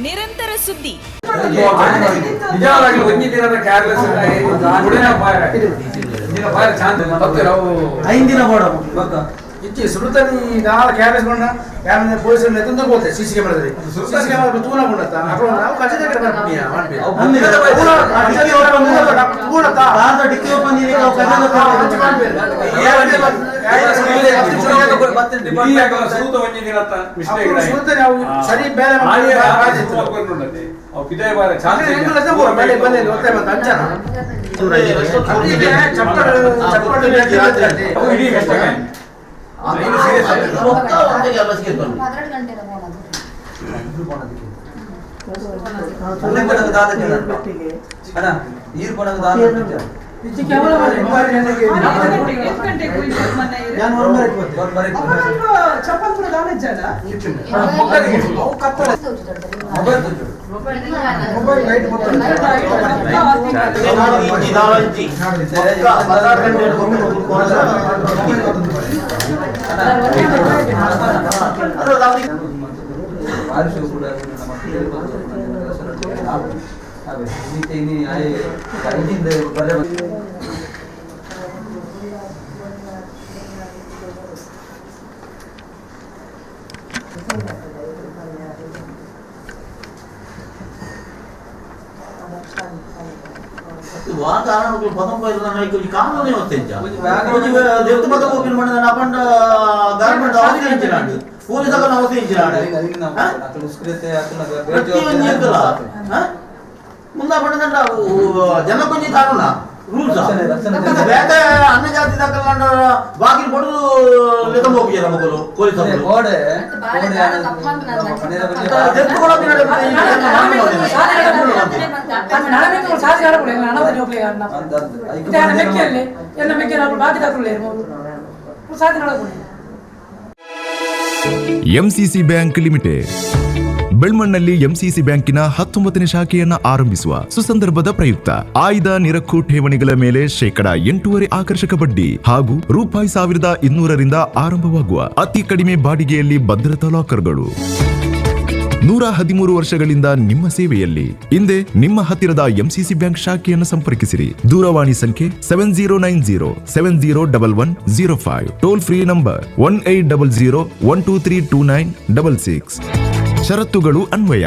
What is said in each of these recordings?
ನಿರಂತರ ಸುದ್ದಿ. ನಿಜವಾಗಿ ಒಂದೇ ದಿನದ ಕ್ಯಾರ್ಲೆಸ್ ಐದಿನ ಬೋರ್ಡ್ ಇಚ್ಚಿ ಸುಡುತ್ತನಿ ನಾಳೆ ಕ್ಯಾರೇಜ್ ಬಂದ ಕ್ಯಾರೇಜ್ ಪೊಲೀಸರು ನೆತ್ತಂದು ಹೋಗ್ತಾರೆ ಸಿಸಿ ಕ್ಯಾಮೆರಾದಲ್ಲಿ ಸಿಸಿ ಕ್ಯಾಮೆರಾ ತೂನ ಬಂದತ್ತ ಅక్కడ ನಾವು ಕಚೇರಿ ಕಡೆ ಬರ್ತೀಯ ಮಾಡ್ಬೇಕು ತೂನತ್ತ ಆದ ಡಿಕ್ಕಿ ಓಪನ್ ಇದೆ ನಾವು ಕಚೇರಿ ಮಾಡ್ಬೇಕು ಸೂತ ಒಂದೇ ದಿನ ಅಂತ ಮಿಸ್ಟೇಕ್ ಇದೆ ಸುಡುತ್ತನಿ ನಾವು ಸರಿ ಬೇರೆ ಮಾಡಿ ರಾಜಿತ್ತು ಅವು ಕಿದೆ ಬಾರೆ ಚಾನ್ಸ್ ಇದೆ ಎಂಗಲ ತಗೋ ಮೇಲೆ ಬಂದೆ ಹೋಗ್ತಾ ಬಂತ ಅಂಚನ ಚಪ್ಪಲ್ ಅವು ಇಡಿ ಕಷ್ಟಕ್ಕೆ ಏನು ಸೀರಿಯಸ್ ಆಗಿ ಹೋಗ್ತಾ ಒಂದೇ ಕೆಲಸ ಕೇಳ್ಕೊಂಡು 12 ಗಂಟೆ ಹೋಗೋದು ಅಲ್ಲೇ ಕಡೆ ದಾದ ಕೇಳ್ತಾರೆ ಅಣ್ಣ ನೀರು ಕೊಡೋದು ದಾದ ಇಚ್ಚಿ ಕೇವಲ ನಾನು ಹೊರಬರಕ್ಕೆ ಚಪ್ಪಲ್ ಕೂಡ ದಾನ ಜನ ಅವು ಕತ್ತಲ ಮೊಬೈಲ್ ಲೈಟ್ ಈ ದಾವಂತಿ 16 ಗಂಟೆ ಅದು ದಾವಂತಿ बारिश ಕೂಡ अबे ini आए इंजिन बड़े ವಾತಾವರಣಗಳು ಪದಂಪೈದ ನಾಯಕರು ಕಾನೂನು ವ್ಯವಸ್ಥೆ ಇಂಚ ದೇವತ ಪದ ಓಪನ್ ಮಾಡಿದ ಅಪಂಡ ಗವರ್ನಮೆಂಟ್ ಅವಸ್ಥೆ ಇಂಚಿನಾಡು ಪೊಲೀಸರ ಅವಸ್ಥೆ ಇಂಚಿನಾಡು ಅಕಲ ಉಸ್ಕ್ರತೆ ಅಕಲ ಪ್ರತಿಯೊಂದು ಏಕಲ ಮುಂದೆ ಪಡದಂಡ ಜನ ಕೊಂಚ ಕಾನೂನ ರೂಲ್ಸ್ ಬೇರೆ ಅನ್ನ ಜಾತಿ ದಾಖಲ ಬಾಗಿಲು ಪಡೆದು ಲೆಕ್ಕ ಹೋಗಿದ್ದಾರೆ ಮಕ್ಕಳು ಪೊಲೀಸರು ಗೋಡೆ ಎಂಸಿಸಿ ಬ್ಯಾಂಕ್ ಲಿಮಿಟೆಡ್ ಬೆಳ್ಮಣ್ಣಲ್ಲಿ ಎಂಸಿಸಿ ಬ್ಯಾಂಕಿನ 19ನೇ ಶಾಖೆಯನ್ನ ಆರಂಭಿಸುವ ಸುಸಂದರ್ಭದ ಪ್ರಯುಕ್ತ ಆಯ್ದ ನಿರಕ್ಕು ಠೇವಣಿಗಳ ಮೇಲೆ ಶೇಕಡ 8% ಆಕರ್ಷಕ ಬಡ್ಡಿ ಹಾಗೂ ₹200,200ರಿಂದ ಆರಂಭವಾಗುವ ಅತಿ ಕಡಿಮೆ ಬಾಡಿಗೆಯಲ್ಲಿ ಭದ್ರತಾ ಲಾಕರ್ಗಳು 113 ವರ್ಷಗಳಿಂದ ನಿಮ್ಮ ಸೇವೆಯಲ್ಲಿ ಹಿಂದೆ ನಿಮ್ಮ ಹತ್ತಿರದ ಎಂಸಿಸಿ ಬ್ಯಾಂಕ್ ಶಾಖೆಯನ್ನು ಸಂಪರ್ಕಿಸಿರಿ. ದೂರವಾಣಿ ಸಂಖ್ಯೆ 7090701105, ಟೋಲ್ ಫ್ರೀ ನಂಬರ್ 1800123296. ಷರತ್ತುಗಳು ಅನ್ವಯ.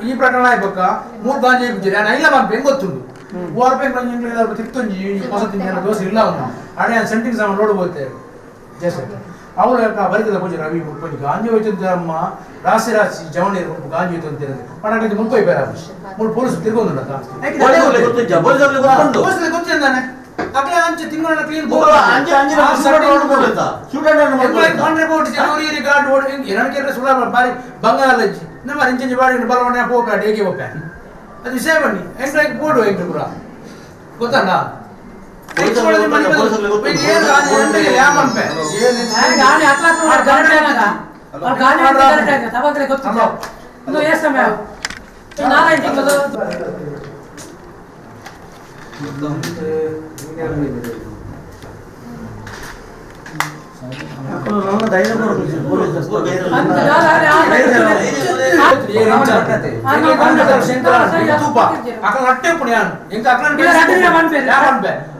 ఈ ప్రకటన అయిపోక 3 గాంజీ ఇప్పించారు ఆయన ఇలా మన పెంగొత్తుండు ఓర్పే కొంచెం తిప్పుతుంది పొసతింది దోశ ఇలా ఉన్నా అడే ఆయన సెంటింగ్ సామాన్ లోడ్ పోతే చేశారు ಅವಳು ಬರಿತದ ಪೂಜೆ ರವಿ ಮುಪ್ಪನಿ ಗಾಂಜಿ ಹೋಯ್ತಂತೆ ಅಮ್ಮ ರಾಶಿ ರಾಶಿ ಜವಣಿ ಗಾಂಜಿ ಹೋಯ್ತು ಅಂತ ಹೇಳಿದ್ರೆ ಪಣಕ್ಕೆ ಮುಪ್ಪೈ ಬೇರೆ ಮೂರು ಪೊಲೀಸ್ ತಿರ್ಗೊಂಡು ಗೊತ್ತಿದ್ದಾನೆ ಅಕಲೆ ಅಂಚೆ ತಿಂಗಳ ಕ್ಲೀನ್ ರಿಪೋರ್ಟ್ ಜನವರಿ ರಿಕಾರ್ಡ್ ಓಡಿ ಏನಕ್ಕೆ ಸುಳ್ಳ ಬಾರಿ ಬಂಗಾಳ ನಮ್ಮ ಇಂಚೆ ಬಾಡಿ ಬಲವಣೆ ಹೋಗ ಹೇಗೆ ಹೋಗ್ತಾ ಅದು ವಿಷಯ ಬನ್ನಿ ಎಂಟ್ರಾಗಿ ಬೋರ್ಡು ಎಂಟ್ರು ಕೂಡ ಗೊತ್ತಲ್ಲ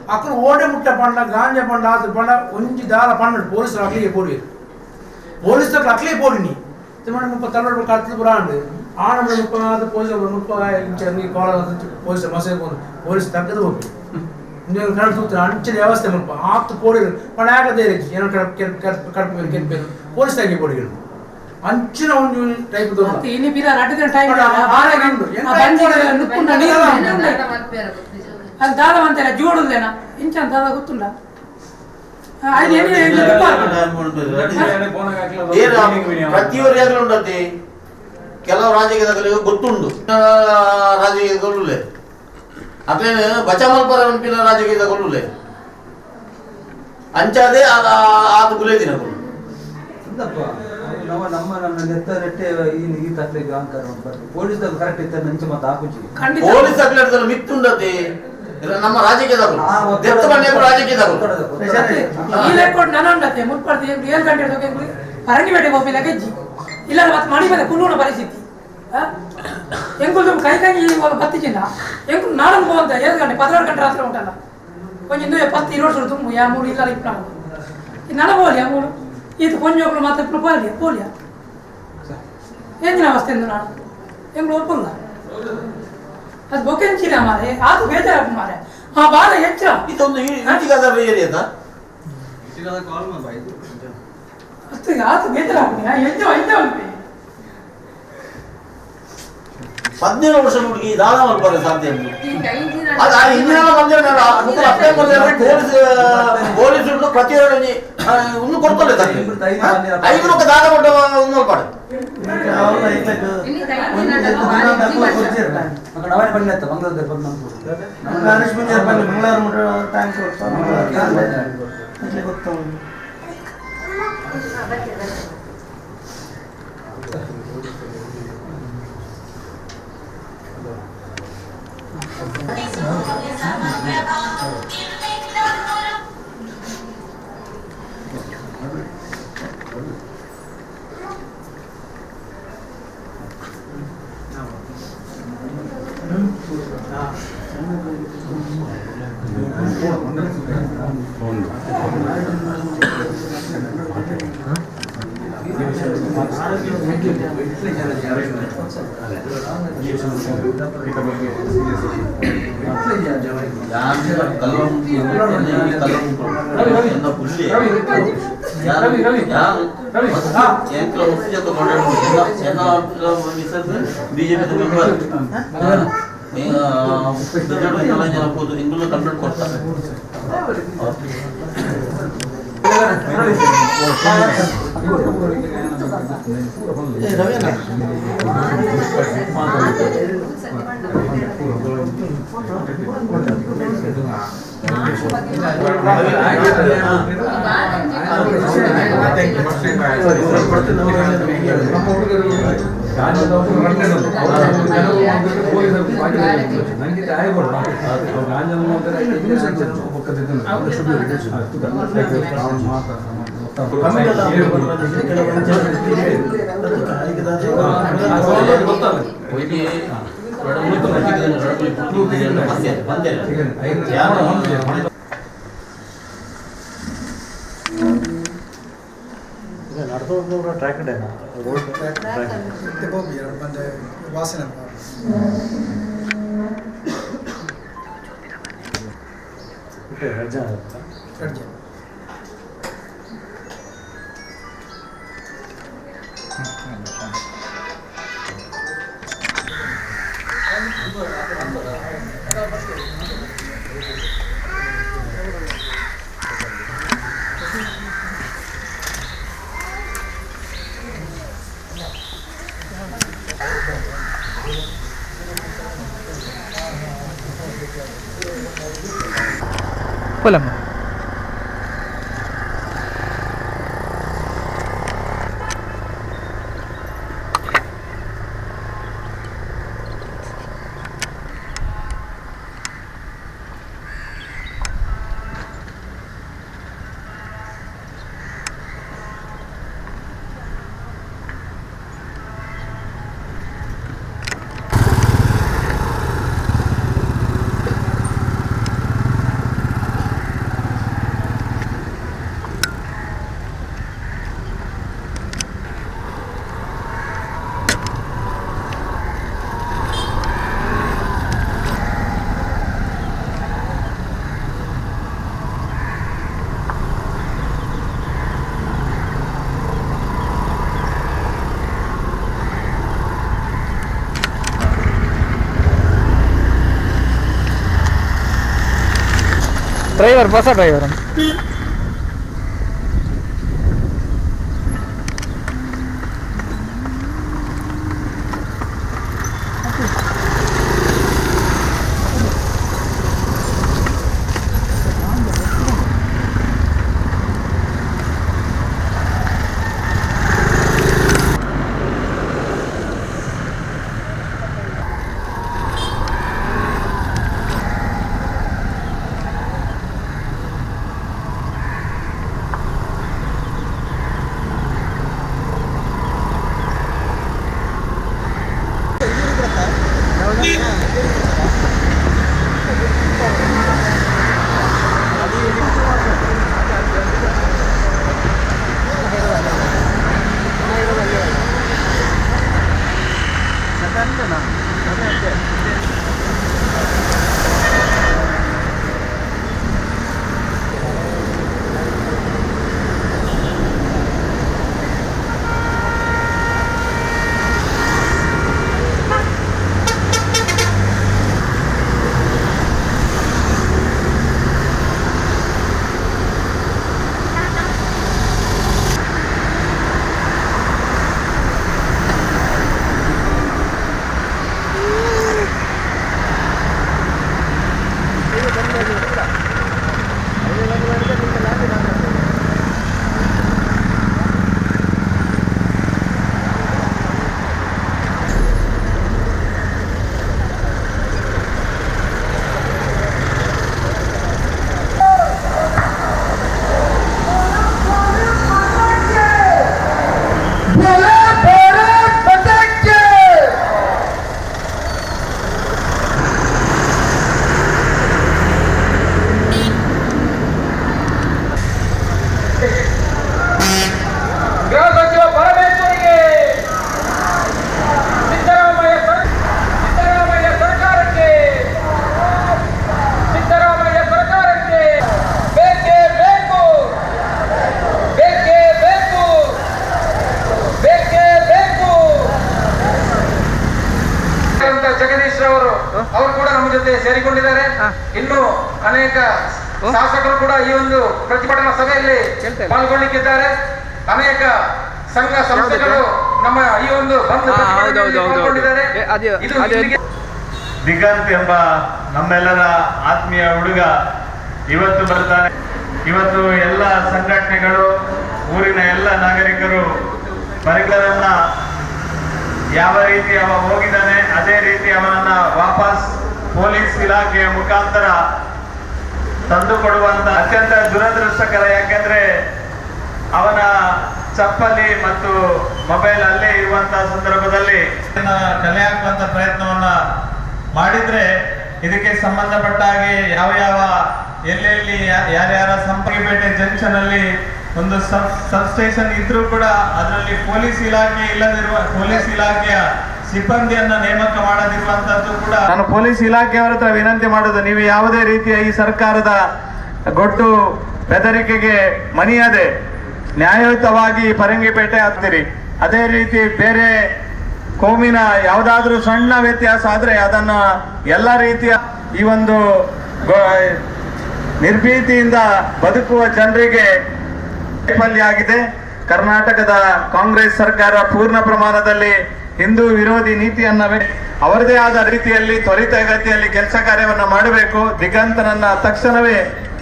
అక్కడ ఓడే ముట్ట పండ్ల గాంజా పండ్ల ఆసు పండ్ల కొంచెం దార పండు పోలీసులు అట్లే పోడి పోలీసులు అట్లే పోడిని తిమ్మడి 30 తలడు కడుతు రాండి ఆనంద 30 పోలీసులు 30 ఇంచని కోల పోలీసులు మసే పోలీసు తగ్గదు ಹೋಗಿ ನೀವು ಕಳ್ಸುತ್ತಾ ಅಂಚೆ ವ್ಯವಸ್ಥೆ ಮುಲ್ಪ ಆತ್ತು ಪೋಡಿ ಪಣಾಗ ದೇರಿಗೆ ಏನೋ ಕಡ್ಪ ಕೆಂಪೇನು ಪೊಲೀಸ್ ತಾಗಿ ಪೋಡಿಗಳು ಅಂಚಿನ ಒಂದು ಟೈಪ್ ದೊಡ್ಡ ಇನಿ ಬಿರ ರಾಟಿದ ಟೈಮ್ ಆರೆಗಂಡು ನುಕ್ಕುಂಡ ನೀರು ಅದು ದಾದ ಅಂತಾರೆ ಜೋಡುದೇನ ಇಂಚನ್ ದಾದ ಗೊತ್ತುಂಡ ಪ್ರತಿಯೊಂದು ಉಂಟತಿ ಕೆಲವು ರಾಜಕೀಯದಲ್ಲಿ ಗೊತ್ತುಂಡು ರಾಜಕೀಯಗಳು ಅಟ್ಲೇ ಬಚಾಮಲ್ಪರ ಉಂಪಿನ ರಾಜಕೀಯಗಳು ಅಂಚಾದೆ ಆದ ಗುಲೆ ದಿನಗಳು ನಮ್ಮ ನೆತ್ತ ನೆಟ್ಟೆ ಈ ತಕ್ಲಿಗೆ ಪೊಲೀಸ್ ಕರೆಕ್ಟ್ ಇತ್ತ ನಂಚೆ ಮತ್ತೆ ಹಾಕುಚಿ ಪೊಲೀಸ್ ಅಕ್ಲೆಡ್ದಲ್ಲಿ ಮಿತ್ತುಂಡತಿ ನಮ್ಮ ರಾಜಕೀಯದವರು ದೆತ್ತು ಮನೆಯವರು ರಾಜಕೀಯದವರು ಈ ಲೆಕ್ಕೊಂಡು ನಾನು ಅಂಡತ್ತೆ ಮುಟ್ಪಡ್ತೀವಿ 7 ಗಂಟೆ ಪರಂಗಿ ಬೇಟೆ ಹೋಗಿಲ್ಲ ಗೆಜ್ಜಿ ಇಲ್ಲ ಮತ್ತೆ ಮಣಿ ಮೇಲೆ ಕುಲ್ಲೂಣ ಪರಿಸ್ಥಿತಿ ಎಂಕುಲು ಕೈ ಬತ್ತಿಚಿಂದ ಎಂಕು ನಾಡನ್ ಹೋಗಂತ 7 ಗಂಟೆ 16 ಗಂಟೆ ರಾತ್ರಿ ಉಂಟಲ್ಲ ಕೊಂಚ 10 20 ತುಂಬು ಯಾ ಮೂರು ಇಲ್ಲ ಇಪ್ಪ ನನ ಬೋಲಿಯ ಮೂರು ಇದು ಕೊಂಚ ಮತ್ತೆ ಪೋಲಿಯ ಏನಿನ ಅವಸ್ಥೆ ನಾನು ಎಂಗ್ಳು ಒಪ್ಪಲ್ಲ ಅದು ಬೊಕ್ಕೆಂಚಿನ ಮಾರೆ ಅದು ಬೇಜಾರು ಮಾರೆ ಆ ಬಾಲ ಹೆಚ್ಚು ಇದೊಂದು ಈಟಿಗಾದ ಏರಿಯಾದ ಅಷ್ಟು ಆತು ಬೇಜಾರಾಗ್ತೀನಿ ಹೆಚ್ಚು ಐತೆ ಉಂಟು 17 ವರ್ಷ ಹುಡುಗಿ ದಾನ ಮಾಡ್ಬಾರ್ದು ಸಾಧ್ಯ ಅದು ಆ ಹಿಂದಿನ ಬಂದಿರಲ್ಲ ಅಪ್ಲೈ ಮಾಡಿದ್ರೆ ಪೊಲೀಸ್ ಪ್ರತಿಯೊಂದು ಇನ್ನು ಕೊಡ್ತಾರೆ ಐದು ಲಕ್ಷ ದಾನ ಕೊಟ್ಟು ನೋಡ್ಬಾರ್ದು ಅವನೇ ಬಂದ ಮಂಗಳೂರು ಗೊತ್ತ ಬಿಜೆಪಿ ಇಂಗ್ಲೂ ಕಂಪ್ಲೇಂಟ್ ಕೊಡ್ತಾರೆ ಟ್ರ್ಯಾಕ್ ವಾಸನೆ Hola. Driver, pasa driver. ಶಾಸಕರು ಕೂಡ ಈ ಒಂದು ಪ್ರತಿಭಟನಾ ಸಭೆಯಲ್ಲಿ ಪಾಲ್ಗೊಳ್ಳಿಕ್ಕಿದ್ದಾರೆ. ಅನೇಕ ಸಂಘ ಸಂಸ್ಥೆಗಳು ನಮ್ಮ ಈ ಒಂದು ಬಂದ್ ಪ್ರತಿಭಟನೆಯಲ್ಲಿ ಪಾಲ್ಗೊಂಡಿದ್ದಾರೆ. ಇದು ಇಲ್ಲಿಗೆ ದಿಗಂತ್ ಎಂಬ ನಮ್ಮೆಲ್ಲರ ಆತ್ಮೀಯ ಹುಡುಗ ಇವತ್ತು ಬರ್ತಾನೆ. ಇವತ್ತು ಎಲ್ಲ ಸಂಘಟನೆಗಳು, ಊರಿನ ಎಲ್ಲ ನಾಗರಿಕರು ಪರಿಕರನ್ನ ಯಾವ ರೀತಿ ಅವ ಹೋಗಿದ್ದಾನೆ ಅದೇ ರೀತಿ ಅವನನ್ನ ವಾಪಸ್ ಪೊಲೀಸ್ ಇಲಾಖೆಯ ಮುಖಾಂತರ ತಂದು ಕೊಡುವಂತ ಅತ್ಯಂತ ದುರದೃಷ್ಟಕರ. ಯಾಕೆಂದ್ರೆ ಅವನ ಚಪ್ಪಲಿ ಮತ್ತು ಮೊಬೈಲ್ ಅಲ್ಲೇ ಇರುವಂತಹ ಸಂದರ್ಭದಲ್ಲಿ ಕಲೆ ಹಾಕುವಂತ ಪ್ರಯತ್ನವನ್ನ ಮಾಡಿದ್ರೆ ಇದಕ್ಕೆ ಸಂಬಂಧಪಟ್ಟ ಹಾಗೆ ಯಾವ ಎಲ್ಲೆಲ್ಲಿ ಯಾರ್ಯಾರ ಸಂಪರ್ಕಪೇಟೆ ಜಂಕ್ಷನ್ ಅಲ್ಲಿ ಒಂದು ಸಬ್ ಸ್ಟೇಷನ್ ಇದ್ರೂ ಕೂಡ ಅದರಲ್ಲಿ ಪೊಲೀಸ್ ಇಲಾಖೆಯ ಸಿಬ್ಬಂದಿಯನ್ನ ನೇಮಕ ಮಾಡದಿರುವಂತದ್ದು ಕೂಡ ನಾನು ಪೊಲೀಸ್ ಇಲಾಖೆಯವರ ಹತ್ರ ವಿನಂತಿ ಮಾಡೋದು, ನೀವು ಯಾವುದೇ ರೀತಿಯ ಈ ಸರ್ಕಾರದ ಗೊಡ್ಡು ಬೆದರಿಕೆಗೆ ಮಣಿಯದೆ ನ್ಯಾಯಯುತವಾಗಿ ಪರಂಗಿಪೇಟೆ ಆಗ್ತೀರಿ. ಅದೇ ರೀತಿ ಬೇರೆ ಕೋಮಿನ ಯಾವುದಾದ್ರೂ ಸಣ್ಣ ವ್ಯತ್ಯಾಸ ಆದ್ರೆ ಅದನ್ನ ಎಲ್ಲ ರೀತಿಯ ಈ ಒಂದು ನಿರ್ಭೀತಿಯಿಂದ ಬದುಕುವ ಜನರಿಗೆ ವೈಫಲ್ಯ ಆಗಿದೆ. ಕರ್ನಾಟಕದ ಕಾಂಗ್ರೆಸ್ ಸರ್ಕಾರ ಪೂರ್ಣ ಪ್ರಮಾಣದಲ್ಲಿ ಹಿಂದೂ ವಿರೋಧಿ ನೀತಿಯನ್ನವೇ ಅವರದೇ ಆದ ರೀತಿಯಲ್ಲಿ ತ್ವರಿತಗತಿಯಲ್ಲಿ ಕೆಲಸ ಕಾರ್ಯವನ್ನ ಮಾಡಬೇಕು. ದಿಗಂತನನ್ನ ತಕ್ಷಣವೇ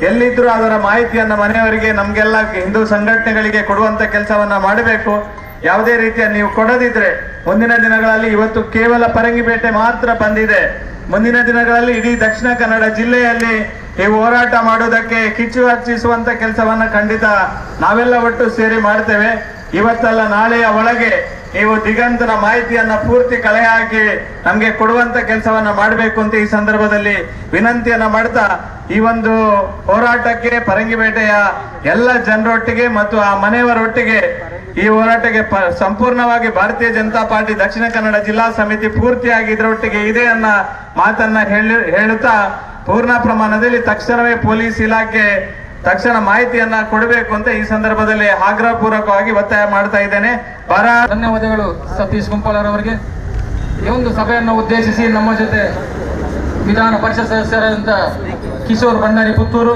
ಎಲ್ಲಿದ್ರೂ ಅದರ ಮಾಹಿತಿಯನ್ನ ಮನೆಯವರಿಗೆ, ನಮ್ಗೆಲ್ಲ ಹಿಂದೂ ಸಂಘಟನೆಗಳಿಗೆ ಕೊಡುವಂತ ಕೆಲಸವನ್ನ ಮಾಡಬೇಕು. ಯಾವುದೇ ರೀತಿಯ ನೀವು ಕೊಡದಿದ್ರೆ ಮುಂದಿನ ದಿನಗಳಲ್ಲಿ, ಇವತ್ತು ಕೇವಲ ಪರಂಗಿಪೇಟೆ ಮಾತ್ರ ಬಂದಿದೆ, ಮುಂದಿನ ದಿನಗಳಲ್ಲಿ ಇಡೀ ದಕ್ಷಿಣ ಕನ್ನಡ ಜಿಲ್ಲೆಯಲ್ಲಿ ಈ ಹೋರಾಟ ಮಾಡುವುದಕ್ಕೆ ಕಿಚ್ಚು ಹಚ್ಚಿಸುವಂತ ಕೆಲಸವನ್ನ ಖಂಡಿತ ನಾವೆಲ್ಲ ಒಟ್ಟು ಸೇರಿ ಮಾಡ್ತೇವೆ. ಇವತ್ತಲ್ಲ ನಾಳೆಯ ಒಳಗೆ ನೀವು ದಿಗಂತನ ಮಾಹಿತಿಯನ್ನ ಪೂರ್ತಿ ಕಲೆ ಹಾಕಿ ನಮ್ಗೆ ಕೊಡುವಂತ ಕೆಲಸವನ್ನ ಮಾಡಬೇಕು ಅಂತ ಈ ಸಂದರ್ಭದಲ್ಲಿ ವಿನಂತಿಯನ್ನ ಮಾಡ್ತಾ, ಈ ಒಂದು ಹೋರಾಟಕ್ಕೆ ಪರಂಗಿಪೇಟೆಯ ಎಲ್ಲ ಜನರೊಟ್ಟಿಗೆ ಮತ್ತು ಆ ಮನೆಯವರೊಟ್ಟಿಗೆ ಈ ಹೋರಾಟಕ್ಕೆ ಸಂಪೂರ್ಣವಾಗಿ ಭಾರತೀಯ ಜನತಾ ಪಾರ್ಟಿ ದಕ್ಷಿಣ ಕನ್ನಡ ಜಿಲ್ಲಾ ಸಮಿತಿ ಪೂರ್ತಿಯಾಗಿ ಇದರೊಟ್ಟಿಗೆ ಇದೆ ಅನ್ನ ಮಾತನ್ನ ಹೇಳುತ್ತಾ, ಪೂರ್ಣ ಪ್ರಮಾಣದಲ್ಲಿ ತಕ್ಷಣವೇ ಪೊಲೀಸ್ ಇಲಾಖೆ ತಕ್ಷಣ ಮಾಹಿತಿಯನ್ನ ಕೊಡಬೇಕು ಅಂತ ಈ ಸಂದರ್ಭದಲ್ಲಿ ಆಗ್ರಹ ಪೂರ್ವಕವಾಗಿ ಒತ್ತಾಯ ಮಾಡ್ತಾ ಇದ್ದೇನೆ. ಧನ್ಯವಾದಗಳು ಸತೀಶ್ ಗುಂಪಾಳರವರಿಗೆ. ಈ ಒಂದು ಸಭೆಯನ್ನು ಉದ್ದೇಶಿಸಿ ನಮ್ಮ ಜೊತೆ ವಿಧಾನ ಪರಿಷತ್ ಸದಸ್ಯರಾದಂತ ಕಿಶೋರ್ ಭಂಡಾರಿ ಪುತ್ತೂರು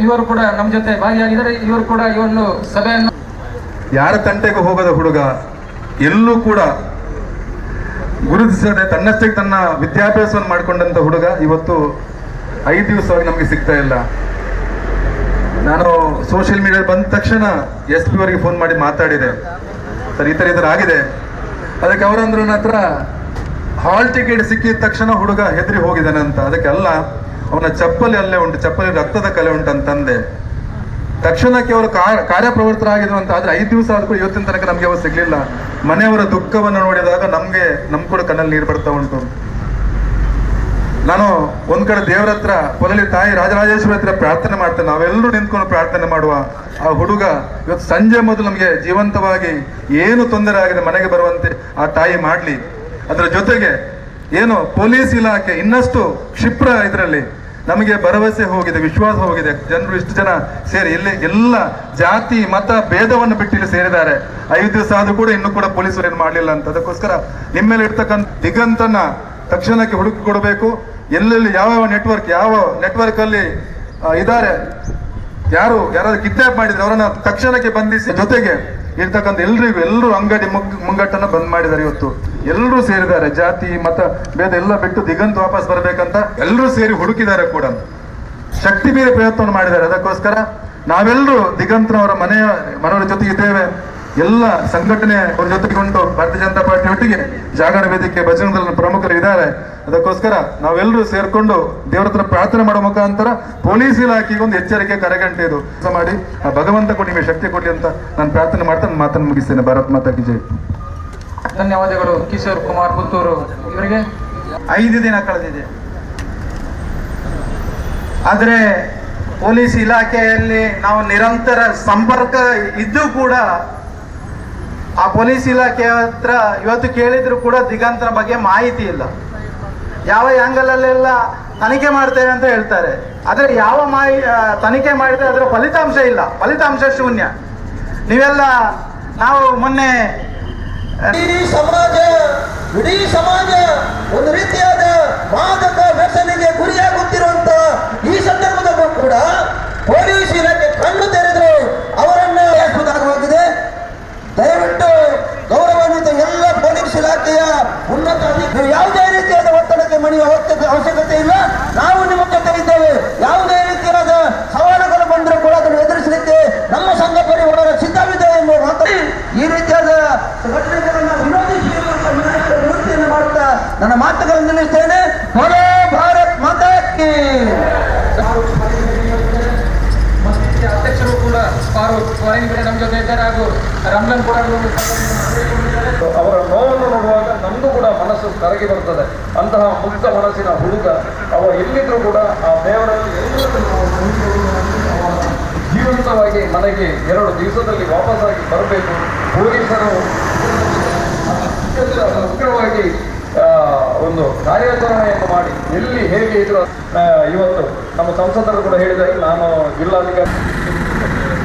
ಇವರು ಕೂಡ ನಮ್ಮ ಜೊತೆ ಭಾಗಿಯಾಗಿದ್ದಾರೆ. ಇವರು ಕೂಡ ಈ ಒಂದು ಸಭೆಯನ್ನು ಯಾರ ತಂಟೆಗೂ ಹೋಗದ ಹುಡುಗ, ಎಲ್ಲೂ ಕೂಡ ಗುರುತಿಸದೆ ತನ್ನಷ್ಟಕ್ಕೆ ತನ್ನ ವಿದ್ಯಾಭ್ಯಾಸವನ್ನು ಮಾಡಿಕೊಂಡಂತ ಹುಡುಗ ಇವತ್ತು 5 ದಿವಸವಾಗಿ ನಮಗೆ ಸಿಗ್ತಾ ಇಲ್ಲ. ನಾನು ಸೋಷಿಯಲ್ ಮೀಡಿಯಾ ಬಂದ ತಕ್ಷಣ SP ಅವರಿಗೆ ಫೋನ್ ಮಾಡಿ ಮಾತಾಡಿದೆ, ಸರ್ ಈ ಥರ ಆಗಿದೆ. ಅದಕ್ಕೆ ಅವರಂದ್ರು ನನ್ನ ಹತ್ರ ಹಾಲ್ ಟಿಕೆಟ್ ಸಿಕ್ಕಿದ ತಕ್ಷಣ ಹುಡುಗ ಹೆದರಿ ಹೋಗಿದ್ದಾನೆ ಅಂತ. ಅದಕ್ಕೆ ಅಲ್ಲ, ಅವನ ಚಪ್ಪಲಿ ಅಲ್ಲೇ ಉಂಟು, ಚಪ್ಪಲಿ ರಕ್ತದ ಕಲೆ ಉಂಟು ಅಂತಂದೆ. ತಕ್ಷಣಕ್ಕೆ ಅವರು ಕಾರ್ಯಪ್ರವೃತ್ತರಾಗಿದ್ರು ಅಂತ. ಆದ್ರೆ 5 ದಿವಸ ಆದ್ರೂ ಇವತ್ತಿನ ತನಕ ನಮ್ಗೆ ಅವ್ರು ಸಿಗ್ಲಿಲ್ಲ. ಮನೆಯವರ ದುಃಖವನ್ನು ನೋಡಿದಾಗ ನಮ್ ಕೂಡ ಕಣ್ಣಲ್ಲಿ ನೀರು ಬರ್ತಾ ಉಂಟು. ನಾನು ಒಂದ್ ಕಡೆ ದೇವರ ಹತ್ರ ಕೊಲಲಿ ತಾಯಿ ರಾಜರಾಜೇಶ್ವರಿ ಹತ್ರ ಪ್ರಾರ್ಥನೆ ಮಾಡ್ತೇನೆ, ನಾವೆಲ್ಲರೂ ನಿಂತ್ಕೊಂಡು ಪ್ರಾರ್ಥನೆ ಮಾಡುವ. ಆ ಹುಡುಗ ಇವತ್ತು ಸಂಜೆ ಮೊದಲು ನಮಗೆ ಜೀವಂತವಾಗಿ ಏನು ತೊಂದರೆ ಆಗಿದೆ ಮನೆಗೆ ಬರುವಂತೆ ಆ ತಾಯಿ ಮಾಡ್ಲಿ. ಅದರ ಜೊತೆಗೆ ಏನು ಪೊಲೀಸ್ ಇಲಾಖೆ ಇನ್ನಷ್ಟು ಕ್ಷಿಪ್ರ ಇದರಲ್ಲಿ ನಮಗೆ ಭರವಸೆ ಹೋಗಿದೆ, ವಿಶ್ವಾಸ ಹೋಗಿದೆ. ಜನರು ಇಷ್ಟು ಜನ ಸೇರಿ ಎಲ್ಲ ಜಾತಿ ಮತ ಭೇದವನ್ನು ಬಿಟ್ಟು ಇಲ್ಲಿ ಸೇರಿದ್ದಾರೆ. 5 ದಿವಸ ಆದ್ರೂ ಕೂಡ ಇನ್ನೂ ಕೂಡ ಪೊಲೀಸರು ಏನು ಮಾಡಲಿಲ್ಲ ಅಂತ. ಅದಕ್ಕೋಸ್ಕರ ನಿಮ್ಮೇಲೆ ಇರ್ತಕ್ಕಂಥ ದಿಗಂತನ ತಕ್ಷಣಕ್ಕೆ ಹುಡುಕಿ ಕೊಡಬೇಕು. ಎಲ್ಲೆಲ್ಲಿ ಯಾವ ನೆಟ್ವರ್ಕ್ ಅಲ್ಲಿ ಇದ್ದಾರೆ, ಯಾರಾದ್ರೂ ಕಿಡ್ನಾಪ್ ಮಾಡಿದ್ರೆ ಅವರನ್ನ ತಕ್ಷಣಕ್ಕೆ ಬಂಧಿಸಿ, ಜೊತೆಗೆ ಇರ್ತಕ್ಕಂಥ ಎಲ್ಲರೂ ಅಂಗಡಿ ಮುಂಗಟ್ಟನ್ನ ಬಂದ್ ಮಾಡಿದ್ದಾರೆ. ಇವತ್ತು ಎಲ್ಲರೂ ಸೇರಿದ್ದಾರೆ, ಜಾತಿ ಮತ ಭೇದ ಎಲ್ಲ ಬಿಟ್ಟು ದಿಗಂತ್ ವಾಪಸ್ ಬರ್ಬೇಕಂತ ಎಲ್ಲರೂ ಸೇರಿ ಹುಡುಕಿದ್ದಾರೆ ಕೂಡ, ಶಕ್ತಿ ಮೀರಿ ಪ್ರಯತ್ನವನ್ನು ಮಾಡಿದ್ದಾರೆ. ಅದಕ್ಕೋಸ್ಕರ ನಾವೆಲ್ಲರೂ ದಿಗಂತನವರ ಮನೆಯವರ ಜೊತೆಗೆ ಇದ್ದೇವೆ. ಎಲ್ಲ ಸಂಘಟನೆ ಅವ್ರ ಜೊತೆಗೊಂಡು ಭಾರತೀಯ ಜನತಾ ಪಾರ್ಟಿ ಒಟ್ಟಿಗೆ ಜಾಗರಣ ವೇದಿಕೆ ಬಜರಂಗ ದಳದ ಪ್ರಮುಖರು ಇದ್ದಾರೆ. ಅದಕ್ಕೋಸ್ಕರ ನಾವೆಲ್ಲರೂ ಸೇರ್ಕೊಂಡು ದೇವರ ಹತ್ರ ಪ್ರಾರ್ಥನೆ ಮಾಡೋ ಮುಖಾಂತರ ಪೊಲೀಸ್ ಇಲಾಖೆಗೆ ಒಂದು ಎಚ್ಚರಿಕೆ ಕರೆಗಂಟೆ ಇದು ಮಾಡಿ ಆ ಭಗವಂತ ಕೊಡಿ ನಿಮಗೆ ಶಕ್ತಿ ಕೊಡ್ಲಿ ಅಂತ ನಾನು ಪ್ರಾರ್ಥನೆ ಮಾಡ್ತಾ ನನ್ನ ಮಾತನ್ನು ಮುಗಿಸ್ತೇನೆ. ಭಾರತ್ ಮಾತಾ ಕಿ ಜೈ. ಧನ್ಯವಾದಗಳು ಕಿಶೋರ್ ಕುಮಾರ್ ಪುತ್ತೂರು ಇವರಿಗೆ. 5 ದಿನ ಕಳೆದಿದೆ, ಆದ್ರೆ ಪೊಲೀಸ್ ಇಲಾಖೆಯಲ್ಲಿ ನಾವು ನಿರಂತರ ಸಂಪರ್ಕ ಇದ್ದು ಕೂಡ ಆ ಪೊಲೀಸ್ ಇಲಾಖೆ ಹತ್ರ ಇವತ್ತು ಕೇಳಿದ್ರು ಕೂಡ ದಿಗಂತನ ಬಗ್ಗೆ ಮಾಹಿತಿ ಇಲ್ಲ. ಯಾವ ಆ್ಯಂಗಲಲ್ಲೆಲ್ಲ ತನಿಖೆ ಮಾಡ್ತೇವೆ ಅಂತ ಹೇಳ್ತಾರೆ, ಆದರೆ ಯಾವ ತನಿಖೆ ಮಾಡಿದ್ರೆ ಅದರ ಫಲಿತಾಂಶ ಇಲ್ಲ, ಫಲಿತಾಂಶ ಶೂನ್ಯ. ನಾವು ಮೊನ್ನೆ ಸಮಾಜ ಇಡೀ ಸಮಾಜ ಒಂದು ರೀತಿಯಾದ ಮಾದಕ ವ್ಯಸನಿಗೆ ಗುರಿಯಾಗುತ್ತಿರುವಂತ ಈ ಸಂದರ್ಭದಲ್ಲೂ ಕೂಡ ಪೊಲೀಸ್ ಇಲಾಖೆ ಕಣ್ಣು ತೆರೆದು ಅವರನ್ನು ಸುಧಾರವಾಗಿದೆ. ದಯವಿಟ್ಟು ಗೌರವಾನ್ವಿತ ಎಲ್ಲ ಪೊಲೀಸ್ ಇಲಾಖೆಯ ಉನ್ನತ ನೀವು ಯಾವುದೇ ರೀತಿಯಾದ ಒತ್ತಡಕ್ಕೆ ಮಣಿಯುವ ಅವಶ್ಯಕತೆ ಇಲ್ಲ. ನಾವು ನಿಮ್ಮ ಜೊತೆ ಇದ್ದೇವೆ. ಯಾವುದೇ ರೀತಿಯಾದ ಸವಾಲುಗಳು ಬಂದರೂ ಕೂಡ ಅದನ್ನು ಎದುರಿಸಲಿಕ್ಕೆ ನಮ್ಮ ಸಂಘ ಪರಿವಾರ ಸಿದ್ಧವಿದೆ ಎಂಬ ಮಾತು. ಈ ರೀತಿಯಾದ ಘಟನೆಗಳನ್ನು ವಿರೋಧಿಸಿರುವಂತಹ ವಿನಾಯಕರ ವಿನಂತಿಯನ್ನು ಮಾಡುತ್ತಾ ನನ್ನ ಮಾತುಗಳನ್ನು ನಿಲ್ಲಿಸ್ತೇನೆ. ಬೋಲೋ ಭಾರತ್ ಮಾತಾ ಕಿ. ಅಧ್ಯಕ್ಷರು ಕೂಡ ಫಾರೂಕ್ ಕೂಡ ನಮ್ಮ ಜೊತೆ ಇದ್ದಾರೆ, ಹಾಗೂ ರಂಜಾನ್ ಕೂಡ ಅವರ ನೋವನ್ನು ನೋಡುವಾಗ ನಮಗೂ ಕೂಡ ಮನಸ್ಸು ಕರಗಿ ಬರ್ತದೆ. ಅಂತಹ ಮುಕ್ತ ಮನಸ್ಸಿನ ಹುಡುಗ ಅವ ಎಲ್ಲಿದ್ರೂ ಕೂಡ ಆ ದೇವರಲ್ಲಿ ಜೀವಂತವಾಗಿ ಮನೆಗೆ 2 ದಿವಸದಲ್ಲಿ ವಾಪಸ್ಸಾಗಿ ಬರಬೇಕು. ಪೊಲೀಸರು ಉಗ್ರವಾಗಿ ಒಂದು ಕಾರ್ಯಾಚರಣೆಯನ್ನು ಮಾಡಿ ಎಲ್ಲಿ ಹೇಗೆ ಇದ್ರು. ಇವತ್ತು ನಮ್ಮ ಸಂಸದರು ಕೂಡ ಹೇಳಿದ್ದಾರೆ, ನಾನು ಜಿಲ್ಲಾಧಿಕಾರಿ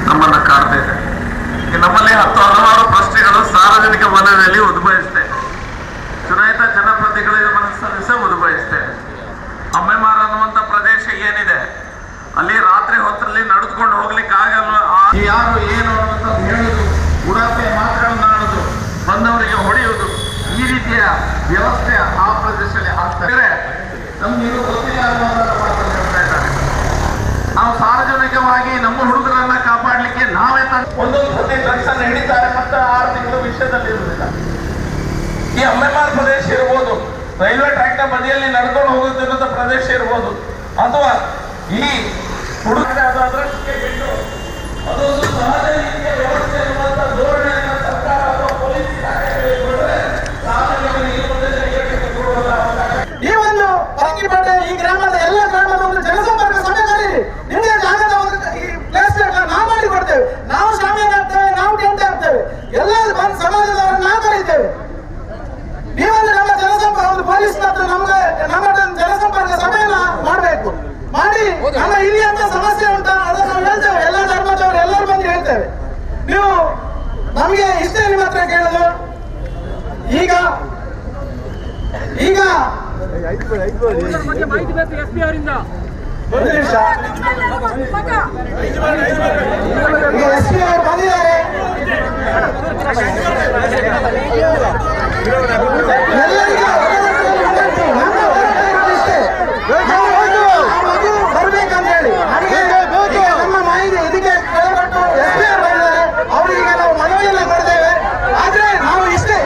ನಮ್ಮನ್ನು ಕಾಡ್ತಾ ಇದೆ. ನಮ್ಮಲ್ಲಿ ಹಲವಾರು ಪ್ರಶ್ನೆಗಳು ಸಾರ್ವಜನಿಕ ವಲಯದಲ್ಲಿ ಉದ್ಭವಿಸುತ್ತೆ. ಚುನಾಯಿತ ಜನಪ್ರತಿನಿಧಿಗಳ ಮನಸ್ಸಲ್ಲಿ ಸಹ ಉದ್ಭವಿಸುತ್ತೆ. ಅಮ್ಮೆಮಾರ ಅನ್ನುವಂಥ ಪ್ರದೇಶ ಏನಿದೆ, ಅಲ್ಲಿ ರಾತ್ರಿ ಹೊತ್ತರಲ್ಲಿ ನಡೆದುಕೊಂಡು ಹೋಗ್ಲಿಕ್ಕೆ ಆಗಲ್ಲ. ಯಾರು ಏನು ಅನ್ನುವಂಥದ್ದು ಹೇಳುದು, ಉಡಾಫೆ ಮಾತುಗಳನ್ನ ಆಡುದು, ಬಂದವರಿಗೆ ಹೊಡೆಯುವುದು, ಈ ರೀತಿಯ ವ್ಯವಸ್ಥೆ ಆ ಪ್ರದೇಶದಲ್ಲಿ ಆಗ್ತಾರೆ. ನಮ್ಗೆ ಇದು ಗೊತ್ತಿಲ್ಲ ಅನ್ನುವಂಥ ಮಾತನ್ನು ಹೇಳ್ತಾ ಇದ್ದಾರೆ. ನಾವು ಸಾರ್ವಜನಿಕವಾಗಿ ನಮ್ಮ ಹುಡುಗರನ್ನ ಕಾಪಾಡಲಿಕ್ಕೆ ನಾವೇ ಒಂದೊಂದು ಸತಿ ಡ್ರಗ್ಸ್ ಅನ್ನು ಹಿಡಿತಾರೆ, ಮತ್ತೆ 6 ತಿಂಗಳು ವಿಷಯದಲ್ಲಿ ಇರುವುದಿಲ್ಲ. ಈ ಅಮ್ಮೆಮಾರ್ ಪ್ರದೇಶ ಇರ್ಬೋದು, ರೈಲ್ವೆ ಟ್ರ್ಯಾಕ್ ನ ಬದಿಯಲ್ಲಿ ನಡ್ಕೊಂಡು ಹೋಗುತ್ತಿರುವಂತ ಪ್ರದೇಶ ಇರ್ಬೋದು, ಅಥವಾ ಈ ಹುಡುಗರ ಅದೃಷ್ಟಕ್ಕೆ ಬಿಟ್ಟು ಅದೊಂದು ಸಹಜ ರೀತಿಯ ವ್ಯವಸ್ಥೆ ಇರುವಂತ ಧೋರಣೆಯನ್ನು ಸರ್ಕಾರ ಅಥವಾ ಪೊಲೀಸ್ ಇಲಾಖೆಗಳಿಗೆ ಕೊಟ್ಟರೆ ಸಾಮಾನ್ಯವಾಗಿ ಈ ಪ್ರದೇಶಕ್ಕೆ ಕೊಡುವಂತ ಅವಕಾಶ. ಈ ಒಂದು ಪರಂಗಿಪೇಟೆ ಈ ಗ್ರಾಮದ ಎಲ್ಲ ಗ್ರಾಮದ ಒಂದು ಜನಸಂಪರ್ಕ ಸಭೆ ಕರೀರಿ. ನಿಮಗೆ ಜಾಗದ ಒಂದು ಈ ಪ್ಲೇಸ್ ನಾವು ಮಾಡಿ ಕೊಡ್ತೇವೆ. ನಾವು ಶಾಮಿಯಾನ ಆಗ್ತೇವೆ, ನಾವು ಟೆಂಟ್ ಆಗ್ತೇವೆ, ಎಲ್ಲ ಸಮಾಜದವರನ್ನು ನಾವು ಕರೀತೇವೆ. ನೀವೊಂದು ನಮ್ಮ ಜನಸಂಪರ್ಕ ಒಂದು ಪೊಲೀಸ್ ಹತ್ರ ನಮ್ಮ ಜನಸಂಪರ್ಕ ಸಭೆಯನ್ನ ಮಾಡಬೇಕು. ಮಾಡಿ ನಮ್ಮ ಇಲ್ಲಿ ಅಂತ ಸಮಸ್ಯೆ ಉಂಟಾ ಅದನ್ನು ನಾವು ಹೇಳ್ತೇವೆ. ಎಲ್ಲ ಧರ್ಮದವರು ಎಲ್ಲರೂ ಬಂದು ಹೇಳ್ತೇವೆ. ನೀವು ನಮಗೆ ಇಷ್ಟೇ ನಿಮ್ಮ ಹತ್ರ ಕೇಳೋದು. ಈಗ ಮಾಹಿತಿ ಬೇಕು SP ಅವರಿಂದ. ಒಂದು ನಿಮಿಷ, ಈಗ SP ಅವರು ಬಂದಿದ್ದಾರೆ. ಎಲ್ಲರಿಗೂ ಬರ್ಬೇಕಂತ ಹೇಳಿ ನಮ್ಮ ಮಾಹಿತಿ ಇದಕ್ಕೆ ಕೇಳಪಟ್ಟು SP ಅವರು ಬಂದಿದ್ದಾರೆ. ಅವರಿಗೆ ನಾವು ಮನವಿಯನ್ನ ಕೊಡ್ತೇವೆ. ಆದ್ರೆ ನಾವು ಇಷ್ಟೇ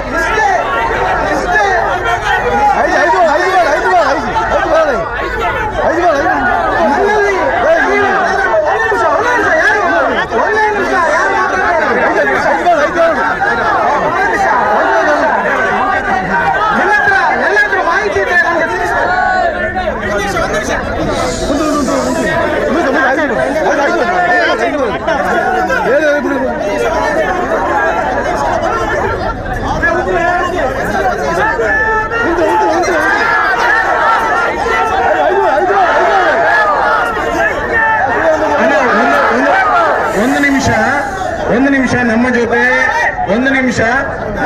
ಎಲ್ಲಾದ್ರೂ ಮಾಹಿತಿ ಇದೆ ನಮ್ಗೆ ತಿಳಿಸ್ತಾರೆ.